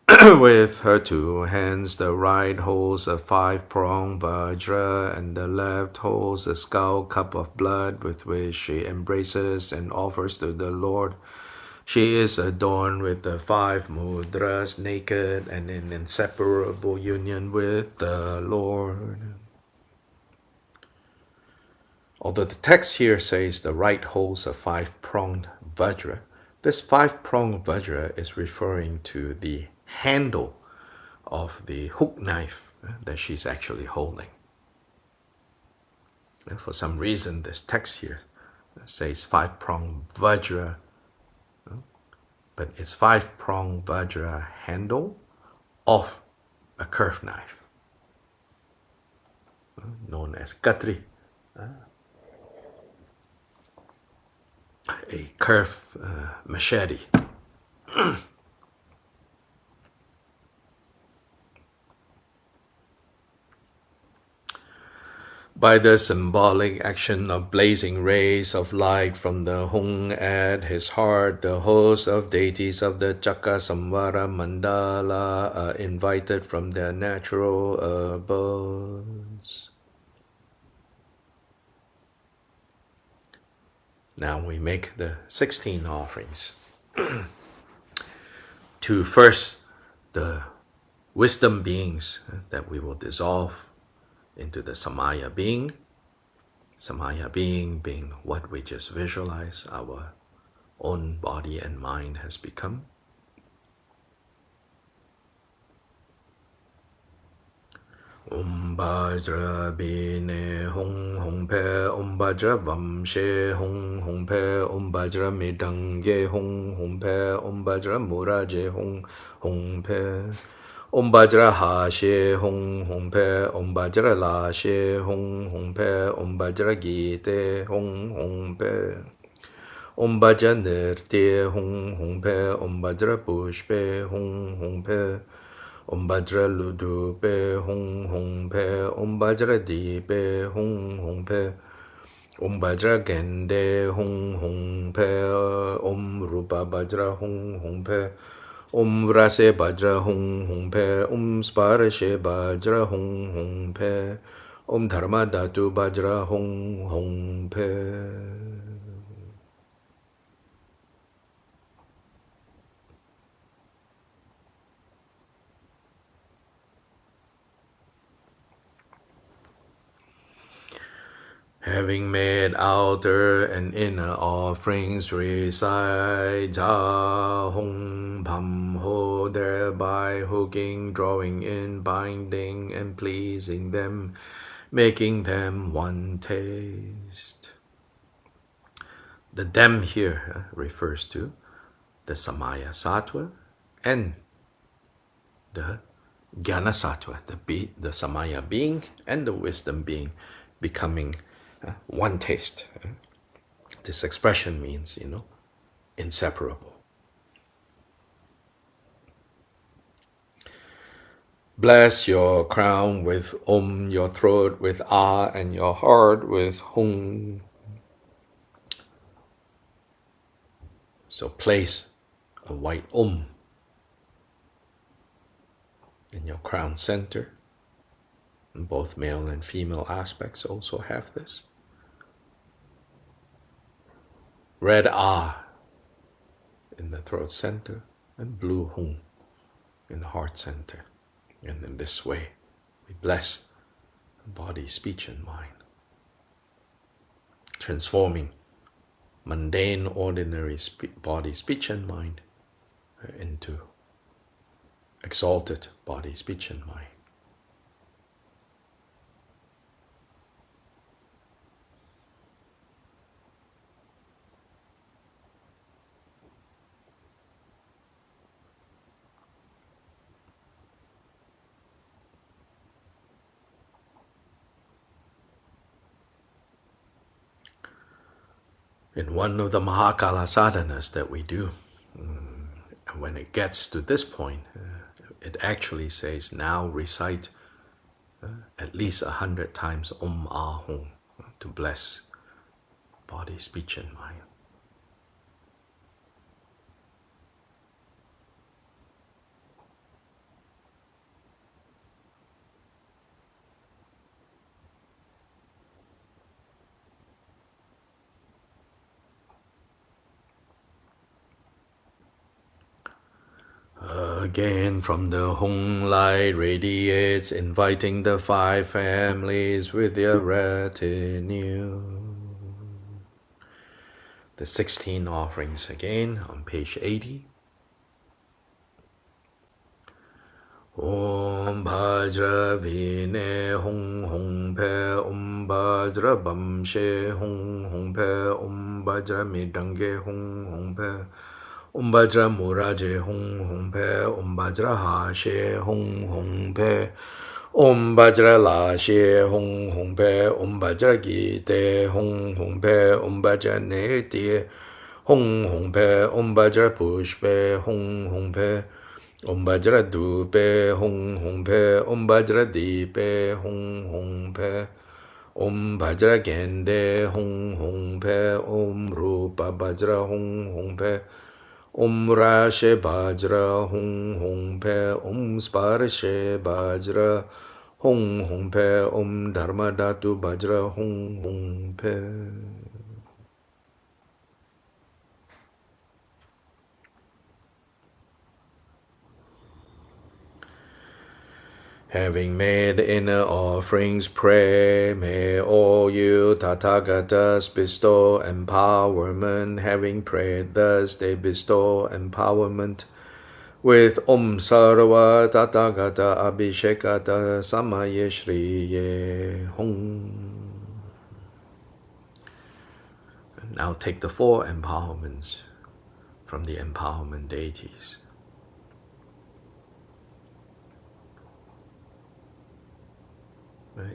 With her 2 hands, the right holds a 5-pronged vajra, and the left holds a skull cup of blood with which she embraces and offers to the Lord. She is adorned with the 5 mudras, naked and in inseparable union with the Lord. Although the text here says the right holds a 5-pronged vajra, this 5-pronged vajra is referring to the handle of the hook knife that she's actually holding. And for some reason, this text here says 5-pronged vajra, but it's 5-pronged vajra handle of a curved knife, known as katri, a curved machete. By the symbolic action of blazing rays of light from the Hung at his heart, the hosts of deities of the Chakra Samvara Mandala are invited from their natural abodes. Now we make the 16 offerings. To first, the wisdom beings that we will dissolve into the Samaya being. Samaya being being what we just visualize our own body and mind has become. Bajra bine hong pe bajra vamshe hong pe bajra midange hong pe bajra muraje hong pe bajra ha she hong pe bajra la she hong pe bajra gite hong pe bajra nirte hong pe bajra pushpe hong pe bajra ludupe hong pe bajra dipe hong pe bajra gende hong pe rupa bajra hong pe vrase bajra hong pe sparashe bajra hong pe dharma dhatu bajra hong pe. Having made outer and inner offerings, recite Ja Hong Pam Ho, thereby hooking, drawing in, binding, and pleasing them, making them one taste. The them here refers to the Samaya Sattva and the Jnana Sattva, the Samaya being and the wisdom being becoming one taste. This expression means, inseparable. Bless your crown with your throat with and your heart with Hung. So place a white in your crown center. And both male and female aspects also have this. Red in the throat center, and blue Hum in the heart center. And in this way, we bless body, speech, and mind, transforming mundane, ordinary body, speech, and mind into exalted body, speech, and mind. In one of the Mahakala sadhanas that we do, when it gets to this point, it actually says, now recite at least 100 times Ahum to bless body, speech, and mind. Again, from the Hung light radiates, inviting the 5 families with their retinue. The 16 offerings again on page 80. Om Bhajra Vine Hung Pe Om Bhajra Bamshe Hung Pe Om Bhajra Midange Hung Pe Om Bhajra Muraje Hung Pe Om Bhajra Hashe Hung Pe Om Bhajra Lashe Hung Pe Om Bhajra Gite Hung Pe Om Bhajra Nirti Hung Pe Om Bhajra Pushpe Hung Pe Om Bhajra Dupe Hung Pe Om Bhajra Dipe Hung Pe Om Bhajra Gende Hung Pe Om Rupa Bhajra Hung Pe Om Rashe Bhajra Hung Pe Om Sparshe Bhajra Hung Pe Om Dharma Dhatu Bhajra Hung Pe. Having made inner offerings, pray, may all you Tathagatas bestow empowerment. Having prayed thus, they bestow empowerment with Om Sarva Tathagata Abhishekata Samaye Shriye Hum. And now take the 4 empowerments from the empowerment deities.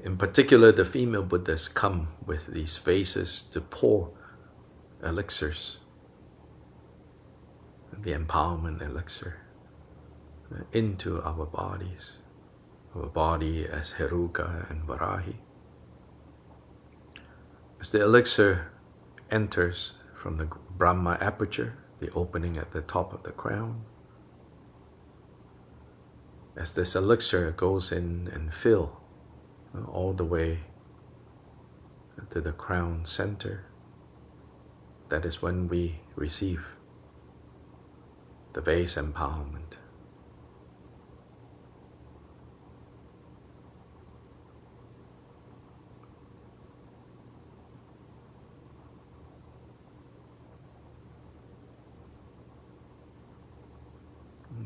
In particular, the female Buddhas come with these vases to pour elixirs, the empowerment elixir, into our bodies, our body as Heruka and Varahi. As the elixir enters from the Brahma aperture, the opening at the top of the crown, as this elixir goes in and fills all the way to the crown center, that is when we receive the vase empowerment.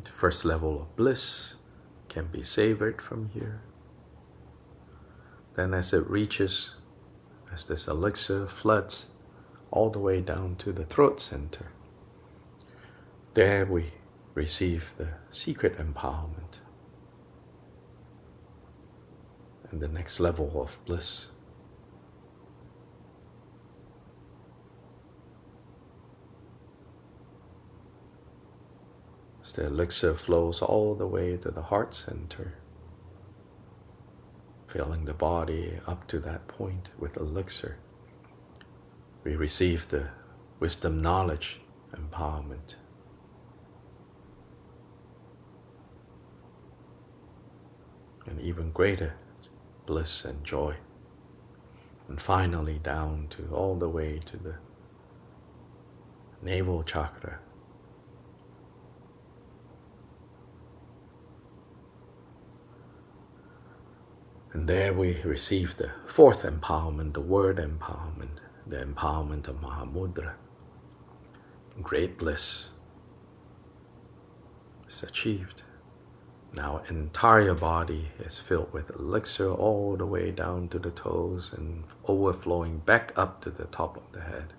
The first level of bliss can be savored from here. Then as it reaches, as this elixir floods all the way down to the throat center, there we receive the secret empowerment and the next level of bliss. As the elixir flows all the way to the heart center, filling the body up to that point with elixir, we receive the wisdom knowledge empowerment, and even greater bliss and joy. And finally down to all the way to the navel chakra. And there we receive the fourth empowerment, the word empowerment, the empowerment of Mahamudra. Great bliss is achieved. Now entire body is filled with elixir all the way down to the toes and overflowing back up to the top of the head.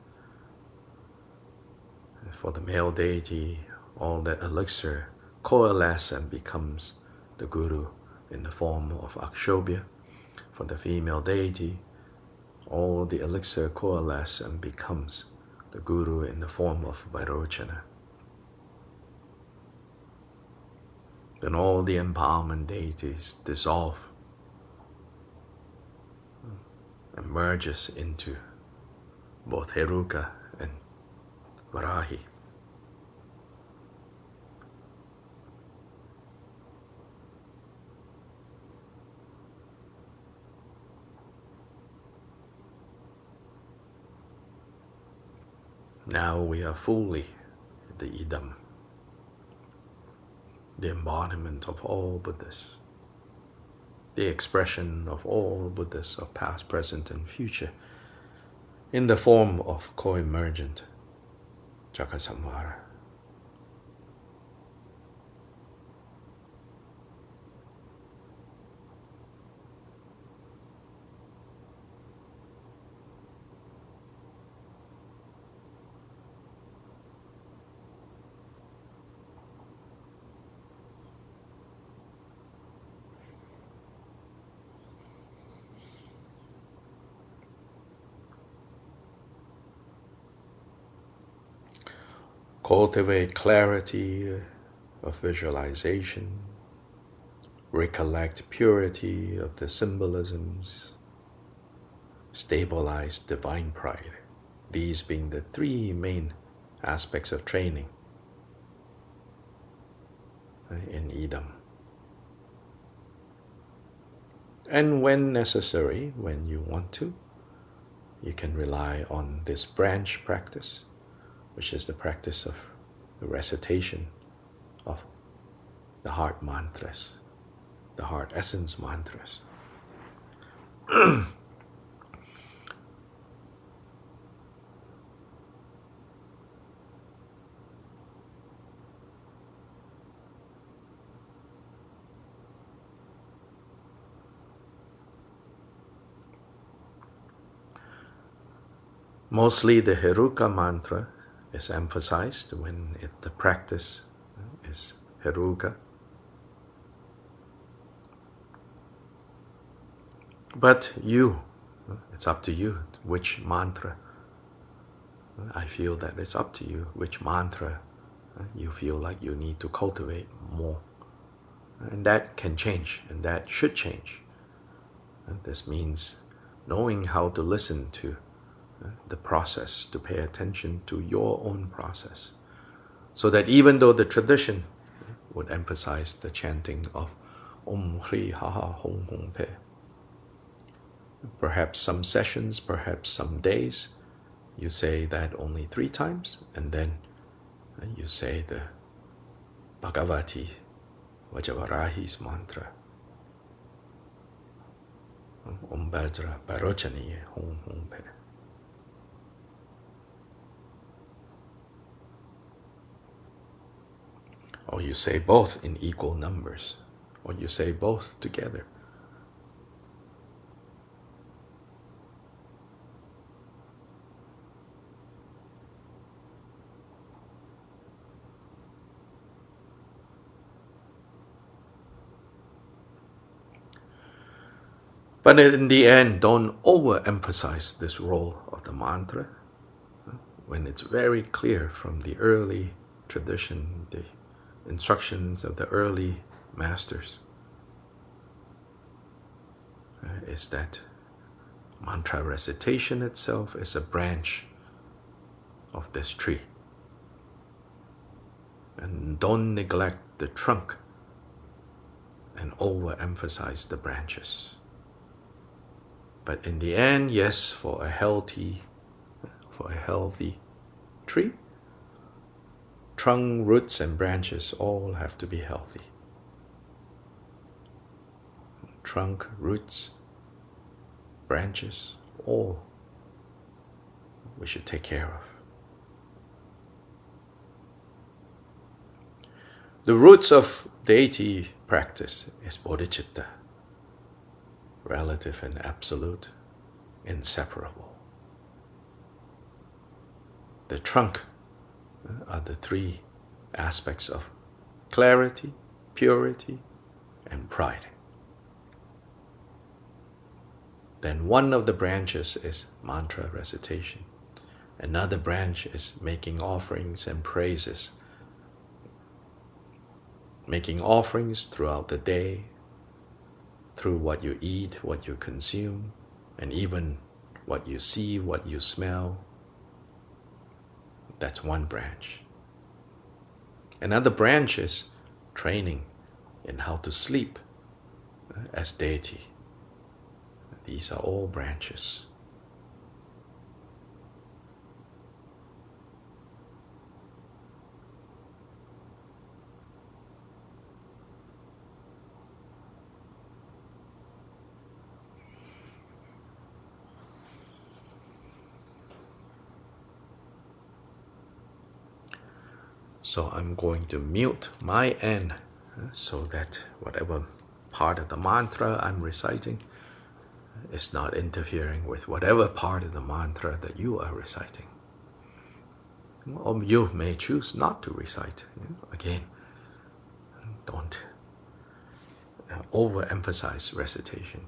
And for the male deity, all that elixir coalesces and becomes the Guru in the form of Akshobhya. For the female deity, all the elixir coalesces and becomes the Guru in the form of Vairochana. Then all the empowerment deities dissolve and merges into both Heruka and Varahi. Now we are fully the Idam, the embodiment of all Buddhas, the expression of all Buddhas of past, present, and future, in the form of co-emergent Chakasamvara. Cultivate clarity of visualization, recollect purity of the symbolisms, stabilize divine pride, these being the three main aspects of training in Idam. And when necessary, when you want to, you can rely on this branch practice, which is the practice of the recitation of the heart mantras, the heart essence mantras. Mostly the Heruka mantra is emphasized when the practice is Heruka. But it's up to you which mantra. I feel that it's up to you which mantra you feel like you need to cultivate more. And that can change, and that should change. And this means knowing how to listen to the process, to pay attention to your own process. So that even though the tradition would emphasize the chanting of Om Hri Ha Ha Hong Hong Pe, perhaps some sessions, perhaps some days, you say that only 3 times, and then you say the Bhagavati Vajavarahi's mantra, Om Bhadra Bharochaniye Hong Hong Pe. Or you say both in equal numbers, or you say both together. But in the end, don't overemphasize this role of the mantra when it's very clear from the early tradition, the instructions of the early masters, is that mantra recitation itself is a branch of this tree. And don't neglect the trunk and overemphasize the branches. But in the end, yes, for a healthy tree, trunk, roots, and branches all have to be healthy. Trunk, roots, branches, all we should take care of. The roots of deity practice is bodhicitta, relative and absolute, inseparable. The trunk are the three aspects of clarity, purity, and pride. Then one of the branches is mantra recitation. Another branch is making offerings and praises. Making offerings throughout the day, through what you eat, what you consume, and even what you see, what you smell. That's one branch. Another branch is training in how to sleep as deity. These are all branches. So I'm going to mute my end so that whatever part of the mantra I'm reciting is not interfering with whatever part of the mantra that you are reciting. Or you may choose not to recite. Again, don't overemphasize recitation.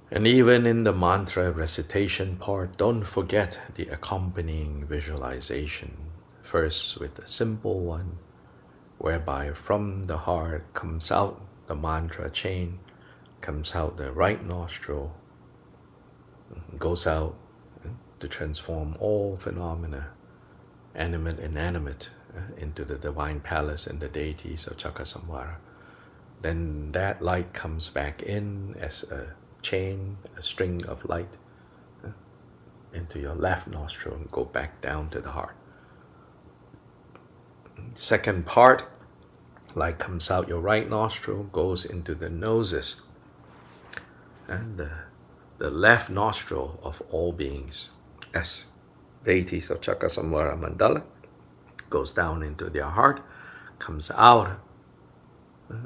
And even in the mantra recitation part, don't forget the accompanying visualization. First with a simple one, whereby from the heart comes out the mantra chain, comes out the right nostril, goes out to transform all phenomena, animate, inanimate, into the divine palace and the deities of Chakasamvara. Then that light comes back in as a chain, a string of light into your left nostril and go back down to the heart. Second part, light comes out your right nostril, goes into the noses and the left nostril of all beings as deities of Chakasamvara Mandala, goes down into their heart, comes out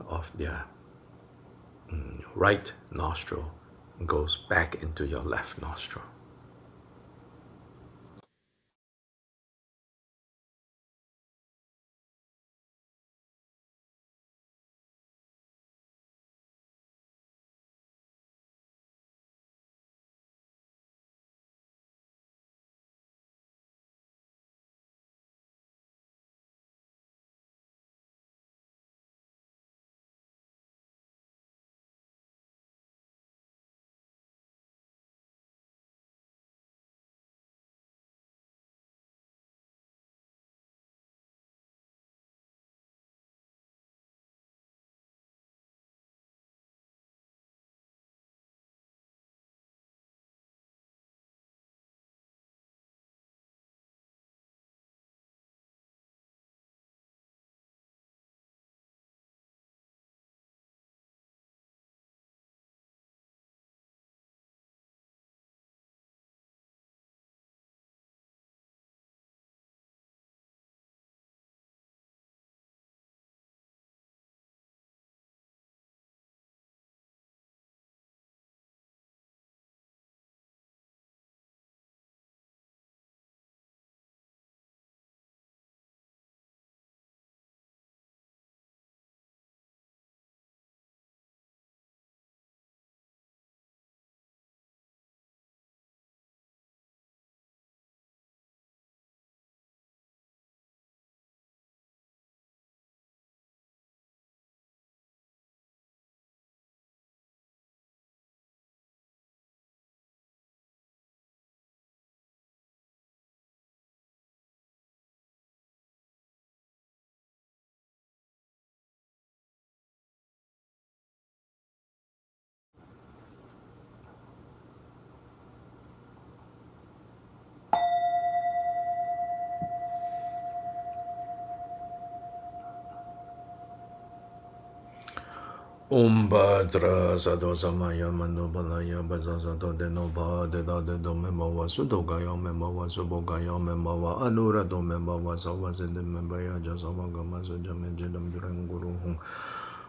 of their right nostril, and goes back into your left nostril. Bhadra Sadho Samaya Manu Balaya Bazasato Denova Deda Dedo Memova Sudogaya Memova Subogaya Memova Anurado Memova Savas in the Membaya Jasavagama Sujamanjidam Duranguru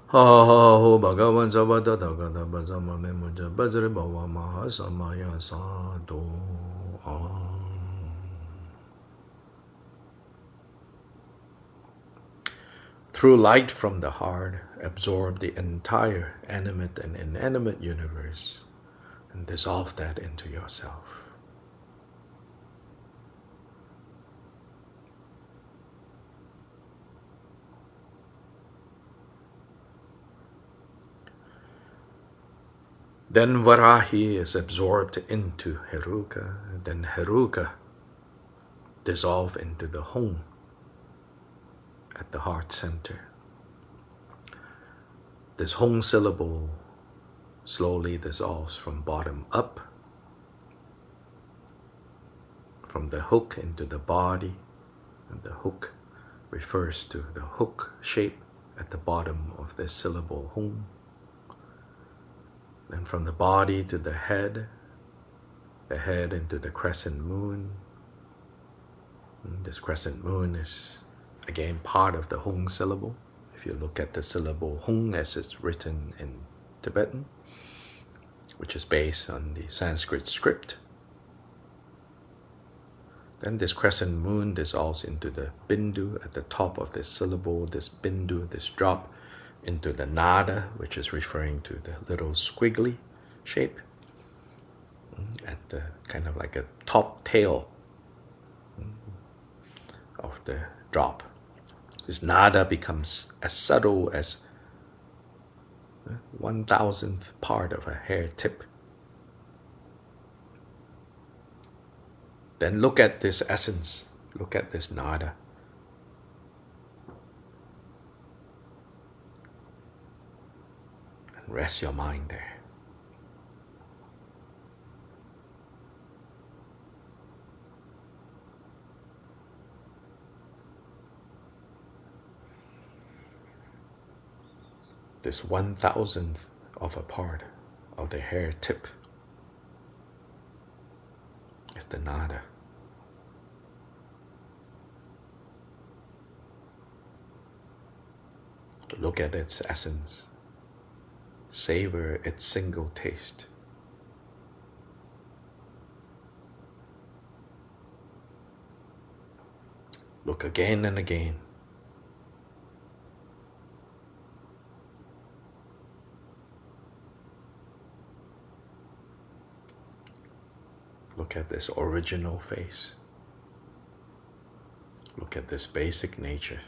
Ha ha ho Bhagavan Savada Dagada Bazama Memuja Bazri Bhava Mahasamaya Sadho Through light from the heart, absorb the entire animate and inanimate universe and dissolve that into yourself. Then Varahi is absorbed into Heruka, then Heruka dissolve into the home at the heart center. This home syllable slowly dissolves from bottom up, from the hook into the body, and the hook refers to the hook shape at the bottom of this syllable home. Then from the body to the head into the crescent moon. And this crescent moon is again part of the hung syllable. If you look at the syllable hung as it's written in Tibetan, which is based on the Sanskrit script, then this crescent moon dissolves into the bindu at the top of this syllable, this bindu, this drop into the nada, which is referring to the little squiggly shape at the kind of like a top tail of the drop. This nada becomes as subtle as 1,000th part of a hair tip. Then look at this essence, look at this nada. And rest your mind there. This 1,000th of a part of the hair tip is the nada. Look at its essence. Savor its single taste. Look again and again. Look at this original face. Look at this basic nature.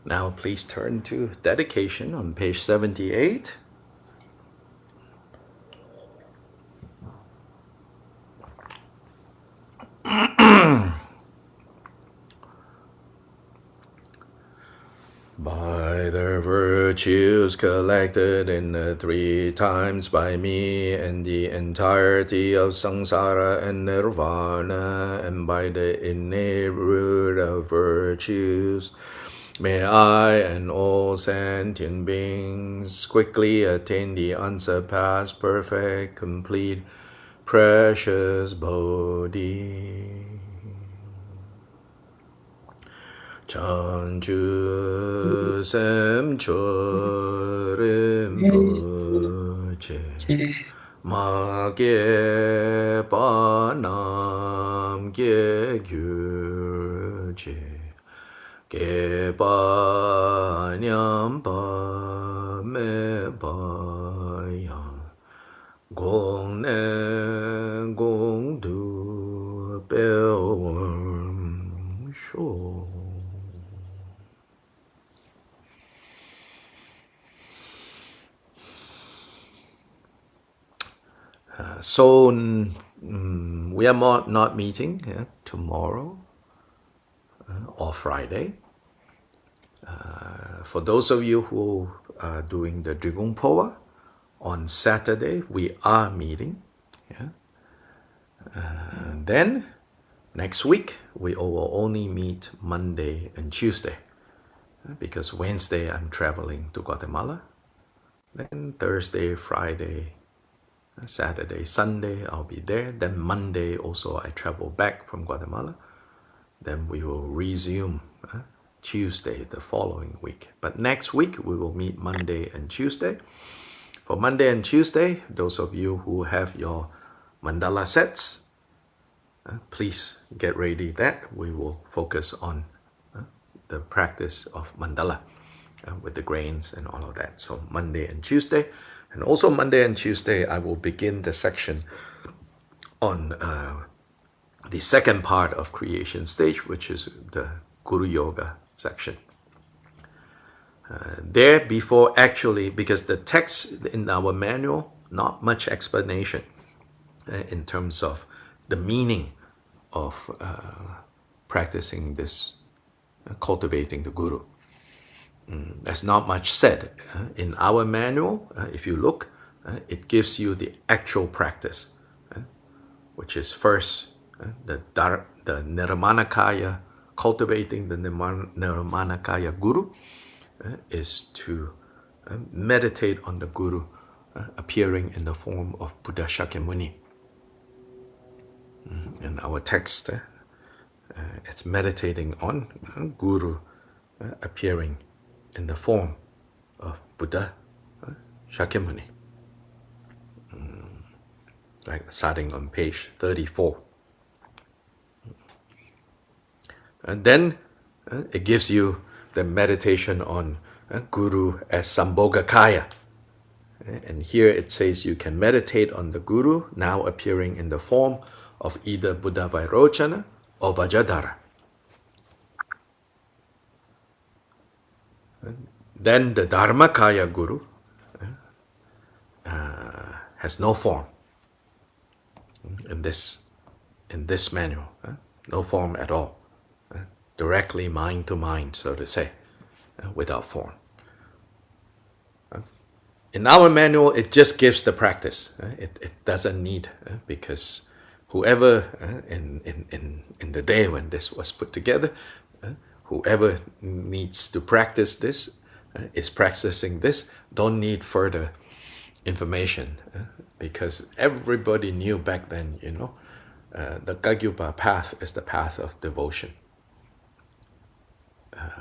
Now please turn to dedication on page 78. By the virtues collected in the 3 times by me and the entirety of samsara and nirvana, and by the innate root of virtues, may I and all sentient beings quickly attain the unsurpassed, perfect, complete, precious Bodhi. Chanchu sem chorim boche ma ge pa nam ge gyurche ge pa nyam pa me pa yang gong ne will show. So we are not meeting tomorrow or Friday. For those of you who are doing the Drigung Poa, on Saturday we are meeting. Then next week we will only meet Monday and Tuesday because Wednesday I'm traveling to Guatemala. Then Thursday, Friday, Saturday, Sunday I'll be there. Then Monday also I travel back from Guatemala. Then we will resume Tuesday the following week. But next week we will meet Monday and Tuesday. For Monday and Tuesday, those of you who have your mandala sets, please get ready that we will focus on the practice of mandala with the grains and all of that. So Monday and Tuesday. And also Monday and Tuesday, I will begin the section on the second part of creation stage, which is the Guru Yoga section. There before actually, because the text in our manual, not much explanation in terms of the meaning of practicing this, cultivating the Guru. There's not much said. In our manual, if you look, it gives you the actual practice, which is first the Nirmanakaya, cultivating the Nirmanakaya Guru, is to meditate on the Guru appearing in the form of Buddha Shakyamuni. In our text, it's meditating on Guru appearing in the form of Buddha Shakyamuni. Like starting on page 34. And then it gives you the meditation on Guru as Sambhogakaya. And here it says you can meditate on the Guru now appearing in the form of either Buddha Vairochana or Vajradhara. Then the Dharmakaya Guru has no form in this manual, no form at all, directly mind to mind, so to say, without form. In our manual, it just gives the practice. It doesn't need, because whoever in the day when this was put together, whoever needs to practice this, is practicing this, don't need further information, because everybody knew back then, the Kagyupa path is the path of devotion.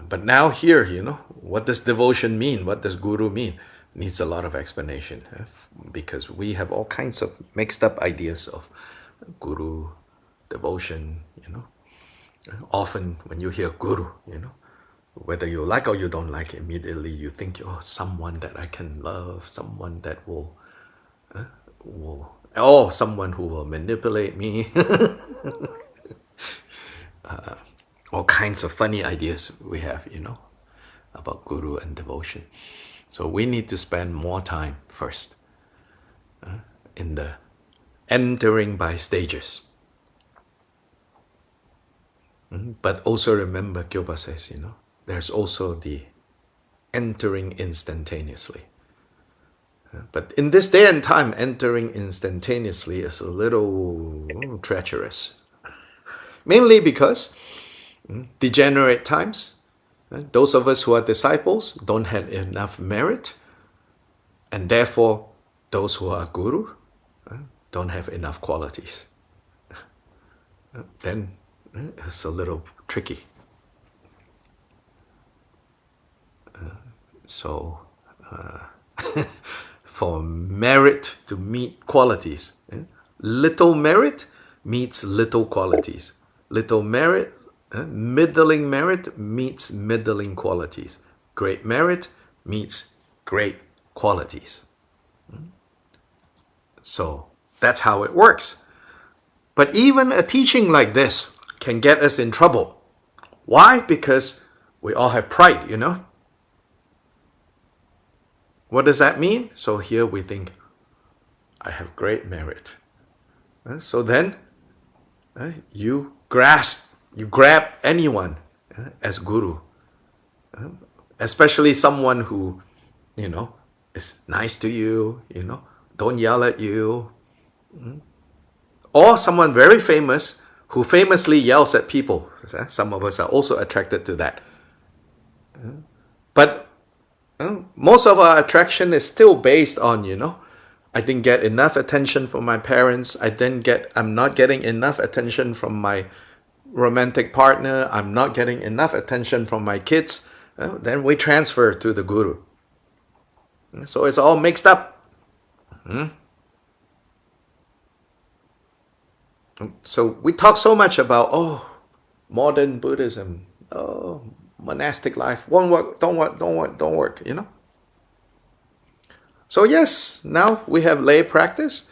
But now here, what does devotion mean? What does Guru mean? Needs a lot of explanation, because we have all kinds of mixed up ideas of Guru, devotion, Often when you hear Guru, whether you like or you don't like, immediately you think, someone that I can love, someone that will someone who will manipulate me. All kinds of funny ideas we have, about Guru and devotion. So we need to spend more time first in the entering by stages. But also remember, Kyoba says, there's also the entering instantaneously. But in this day and time, entering instantaneously is a little treacherous. Mainly because degenerate times, those of us who are disciples don't have enough merit, and therefore those who are Guru don't have enough qualities. Then it's a little tricky. So for merit to meet qualities, little merit meets little qualities. Little merit, middling merit meets middling qualities. Great merit meets great qualities. So that's how it works. But even a teaching like this can get us in trouble. Why? Because we all have pride, What does that mean? So here we think, I have great merit. So then you grab anyone as guru, especially someone who, is nice to you, don't yell at you, or someone very famous who famously yells at people. Some of us are also attracted to that. But most of our attraction is still based on, I didn't get enough attention from my parents. I'm not getting enough attention from my romantic partner. I'm not getting enough attention from my kids. Then we transfer to the guru. So it's all mixed up. So we talk so much about, modern Buddhism, monastic life, won't work, don't work, So yes, now we have lay practice,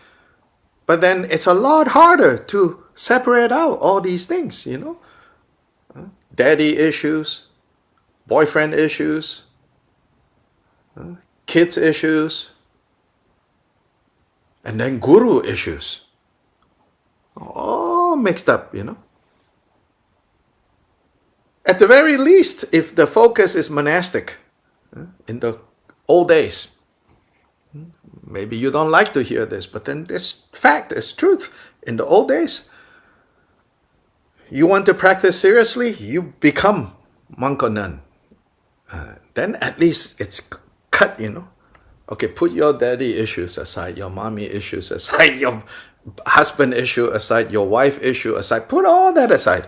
but then it's a lot harder to separate out all these things, Daddy issues, boyfriend issues, kids issues, and then guru issues. All mixed up, At the very least, if the focus is monastic, in the old days, maybe you don't like to hear this, but then this fact is truth. In the old days, you want to practice seriously, you become monk or nun. Then at least it's cut, Okay, put your daddy issues aside, your mommy issues aside, your husband issue aside, your wife issue aside. Put all that aside.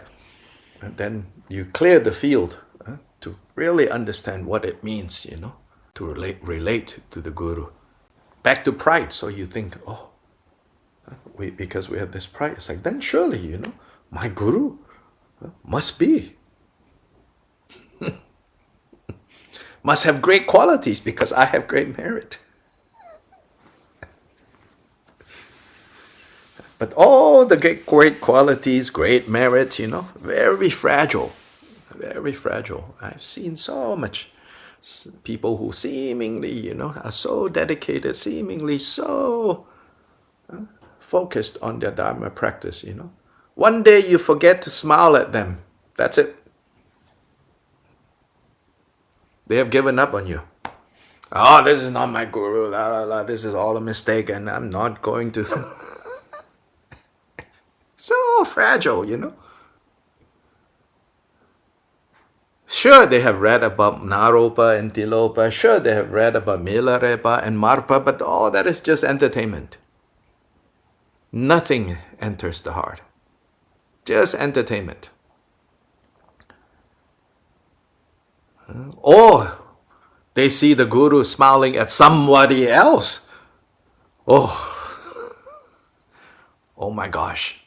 And then you clear the field to really understand what it means, to relate to the guru. Back to pride. So you think, because we have this pride, it's like, then surely, my guru must be. Must have great qualities because I have great merit. But all the great qualities, great merit, very fragile. Very fragile. I've seen so much people who seemingly, are so dedicated, seemingly so focused on their Dharma practice, One day you forget to smile at them. That's it. They have given up on you. Oh, this is not my guru. This is all a mistake and I'm not going to... So fragile, Sure, they have read about Naropa and Tilopa. Sure, they have read about Milarepa and Marpa, but all that is just entertainment. Nothing enters the heart. Just entertainment. Or they see the guru smiling at somebody else. Oh my gosh.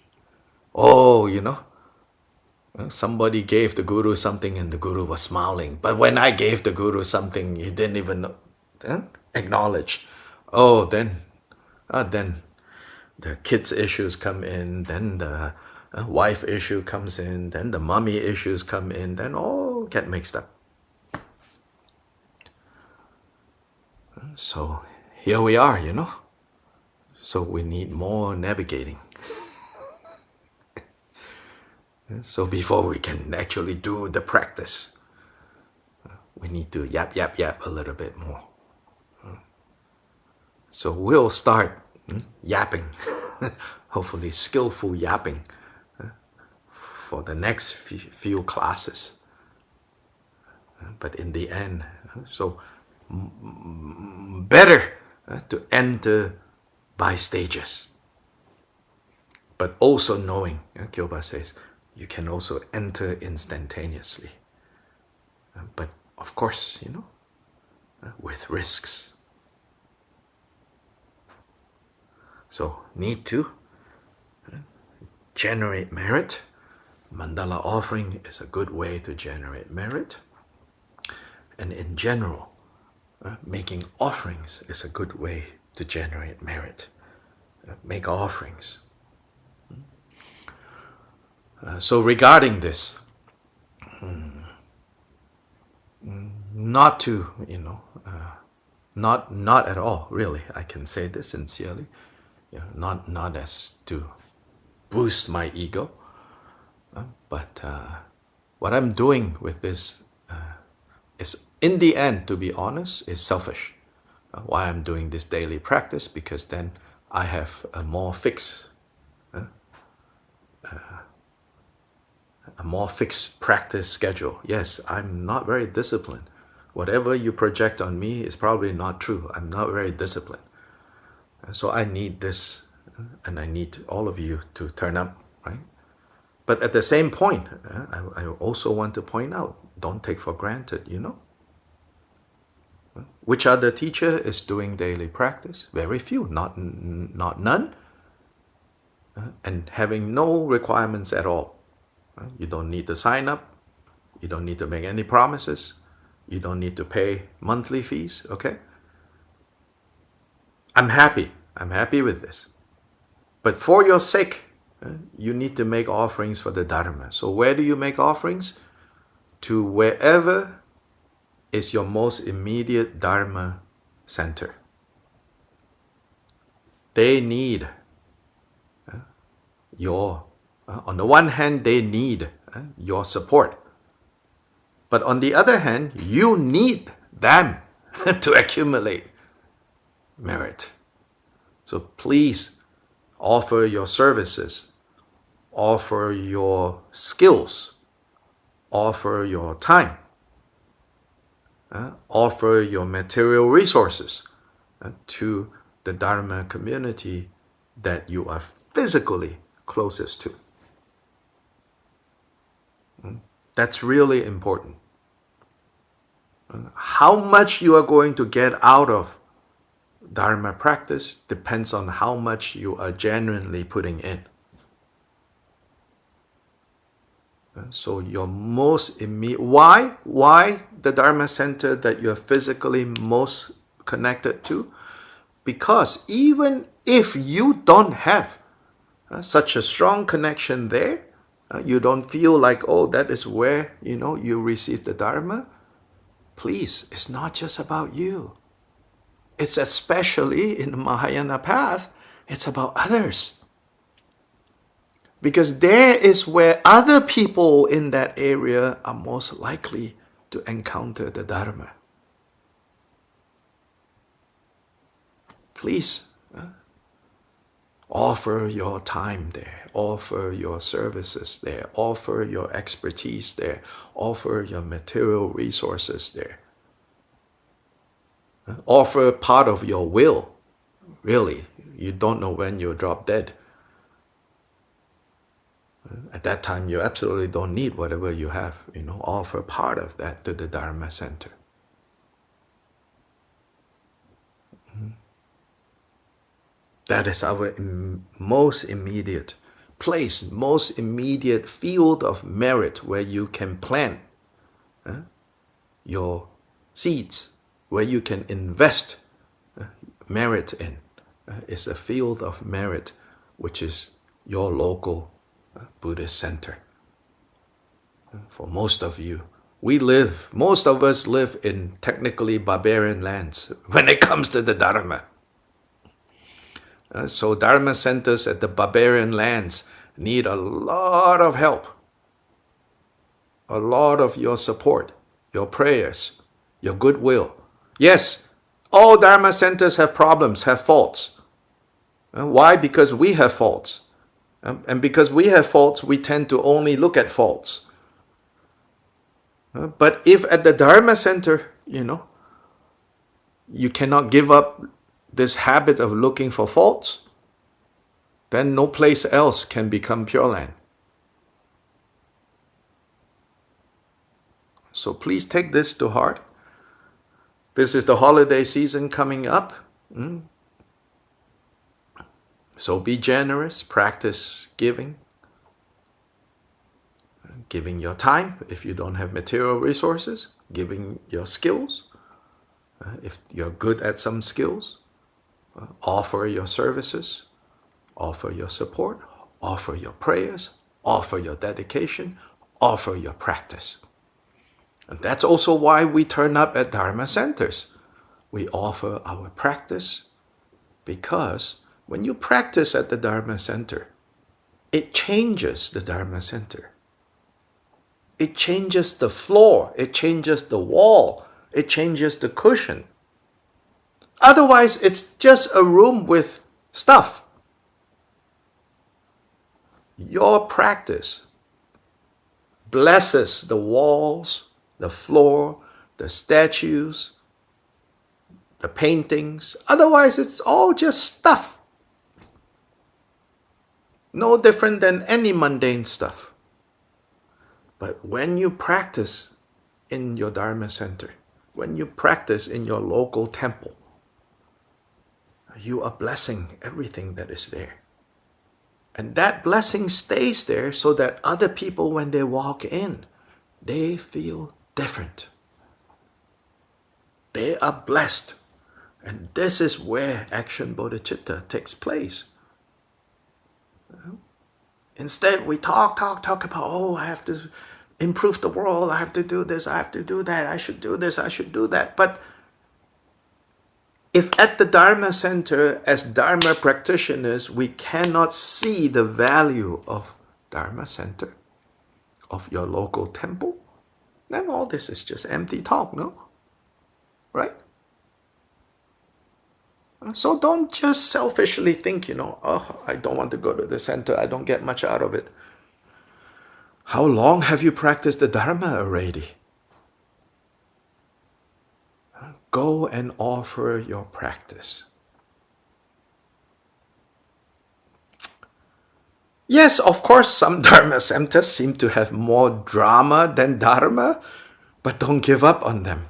Somebody gave the guru something and the guru was smiling. But when I gave the guru something, he didn't even acknowledge. Then the kids' issues come in, then the wife issue comes in, then the mommy issues come in, then all get mixed up. So here we are, So we need more navigating. So before we can actually do the practice, we need to yap a little bit more. So we'll start yapping, hopefully skillful yapping for the next few classes. But in the end, so better to enter by stages. But also knowing, Kyoba says, you can also enter instantaneously. But of course, with risks. So need to generate merit. Mandala offering is a good way to generate merit. And in general, making offerings is a good way to generate merit. Make offerings. So regarding this, not to, not at all, really. I can say this sincerely, not as to boost my ego, but what I'm doing with this is, in the end, to be honest, is selfish. Why I'm doing this daily practice, because then I have a more fixed practice schedule. Yes, I'm not very disciplined. Whatever you project on me is probably not true. I'm not very disciplined. So I need this, and I need all of you to turn up, right? But at the same point, I also want to point out, don't take for granted, Which other teacher is doing daily practice? Very few, not none, and having no requirements at all. You don't need to sign up. You don't need to make any promises. You don't need to pay monthly fees, okay? I'm happy. I'm happy with this. But for your sake, you need to make offerings for the Dharma. So where do you make offerings? To wherever is your most immediate Dharma center. They need your, on the one hand, they need your support. But on the other hand, you need them to accumulate merit. So please offer your services, offer your skills, offer your time, offer your material resources to the Dharma community that you are physically closest to. That's really important. How much you are going to get out of Dharma practice depends on how much you are genuinely putting in. So your most immediate, why the Dharma center that you're physically most connected to? Because even if you don't have such a strong connection there, you don't feel like, oh, that is where, you receive the Dharma. Please, it's not just about you. It's especially in the Mahayana path, it's about others. Because there is where other people in that area are most likely to encounter the Dharma. Please, offer your time there, offer your services there, offer your expertise there, offer your material resources there. Offer part of your will. Really, you don't know when you'll drop dead. At that time, you absolutely don't need whatever you have. Offer part of that to the Dharma center. That is our most immediate place, most immediate field of merit where you can plant your seeds, where you can invest merit in. Is a field of merit, which is your local Buddhist center. For most of you, most of us live in technically barbarian lands when it comes to the Dharma. So Dharma centers at the barbarian lands need a lot of help, a lot of your support, your prayers, your goodwill. Yes, all Dharma centers have problems, have faults. Why? Because we have faults. And because we have faults, we tend to only look at faults. But if at the Dharma center, you cannot give up this habit of looking for faults, then no place else can become Pure Land. So please take this to heart. This is the holiday season coming up. So be generous, practice giving. Giving your time if you don't have material resources, giving your skills. If you're good at some skills, offer your services, offer your support, offer your prayers, offer your dedication, offer your practice. And that's also why we turn up at Dharma centers. We offer our practice because when you practice at the Dharma center, it changes the Dharma center. It changes the floor, it changes the wall, it changes the cushion. Otherwise, it's just a room with stuff. Your practice blesses the walls, the floor, the statues, the paintings. Otherwise, it's all just stuff. No different than any mundane stuff. But when you practice in your Dharma center, when you practice in your local temple, you are blessing everything that is there. And that blessing stays there so that other people, when they walk in, they feel different. They are blessed. And this is where action bodhicitta takes place. Instead, we talk about, oh, I have to improve the world, I have to do this, I have to do that, I should do this, I should do that. But if at the Dharma center, as Dharma practitioners, we cannot see the value of Dharma center, of your local temple, then all this is just empty talk, no? Right? So don't just selfishly think, oh, I don't want to go to the center, I don't get much out of it. How long have you practiced the Dharma already? Go and offer your practice. Yes, of course, some Dharma centers seem to have more drama than Dharma, but don't give up on them.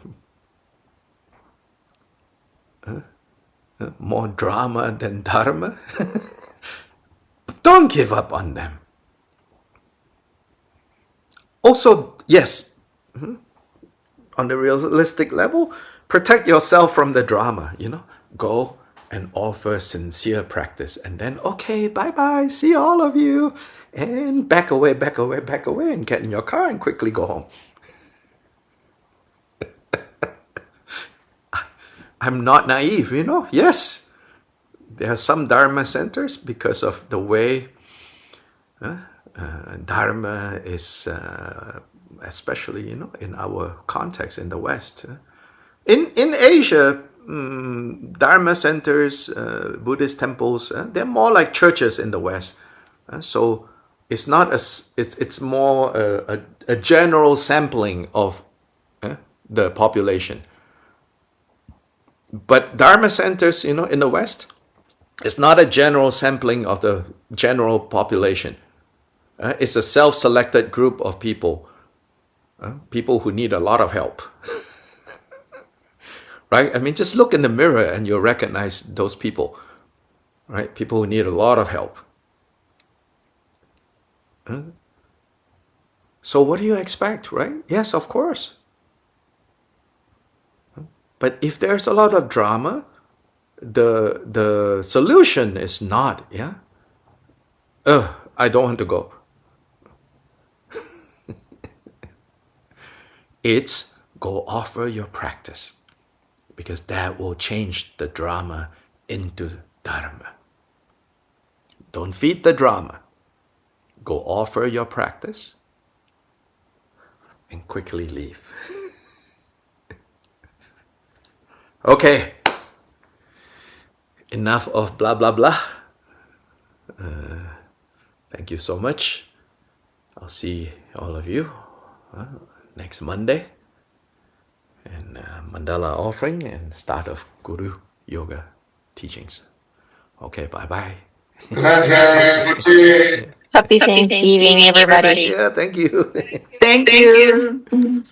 More drama than Dharma? Don't give up on them. Also, yes, on the realistic level, protect yourself from the drama, Go and offer sincere practice. And then, okay, bye-bye, see all of you. And back away, and get in your car and quickly go home. I'm not naive, Yes, there are some Dharma centers because of the way Dharma is, especially, in our context in the West. In Asia, Dharma centers, Buddhist temples, they're more like churches in the West. So it's not it's more a general sampling of the population. But Dharma centers, in the West, it's not a general sampling of the general population. It's a self-selected group of people, people who need a lot of help. Right? I mean, just look in the mirror and you'll recognize those people, right? People who need a lot of help. So what do you expect, right? Yes, of course. But if there's a lot of drama, the solution is not, I don't want to go. It's go offer your practice, because that will change the drama into Dharma. Don't feed the drama. Go offer your practice and quickly leave. Okay, enough of blah, blah, blah. Thank you so much. I'll see all of you next Monday. And Mandala offering and start of Guru Yoga teachings. Okay, bye-bye. Happy Thanksgiving, everybody. Yeah, thank you. Thank you.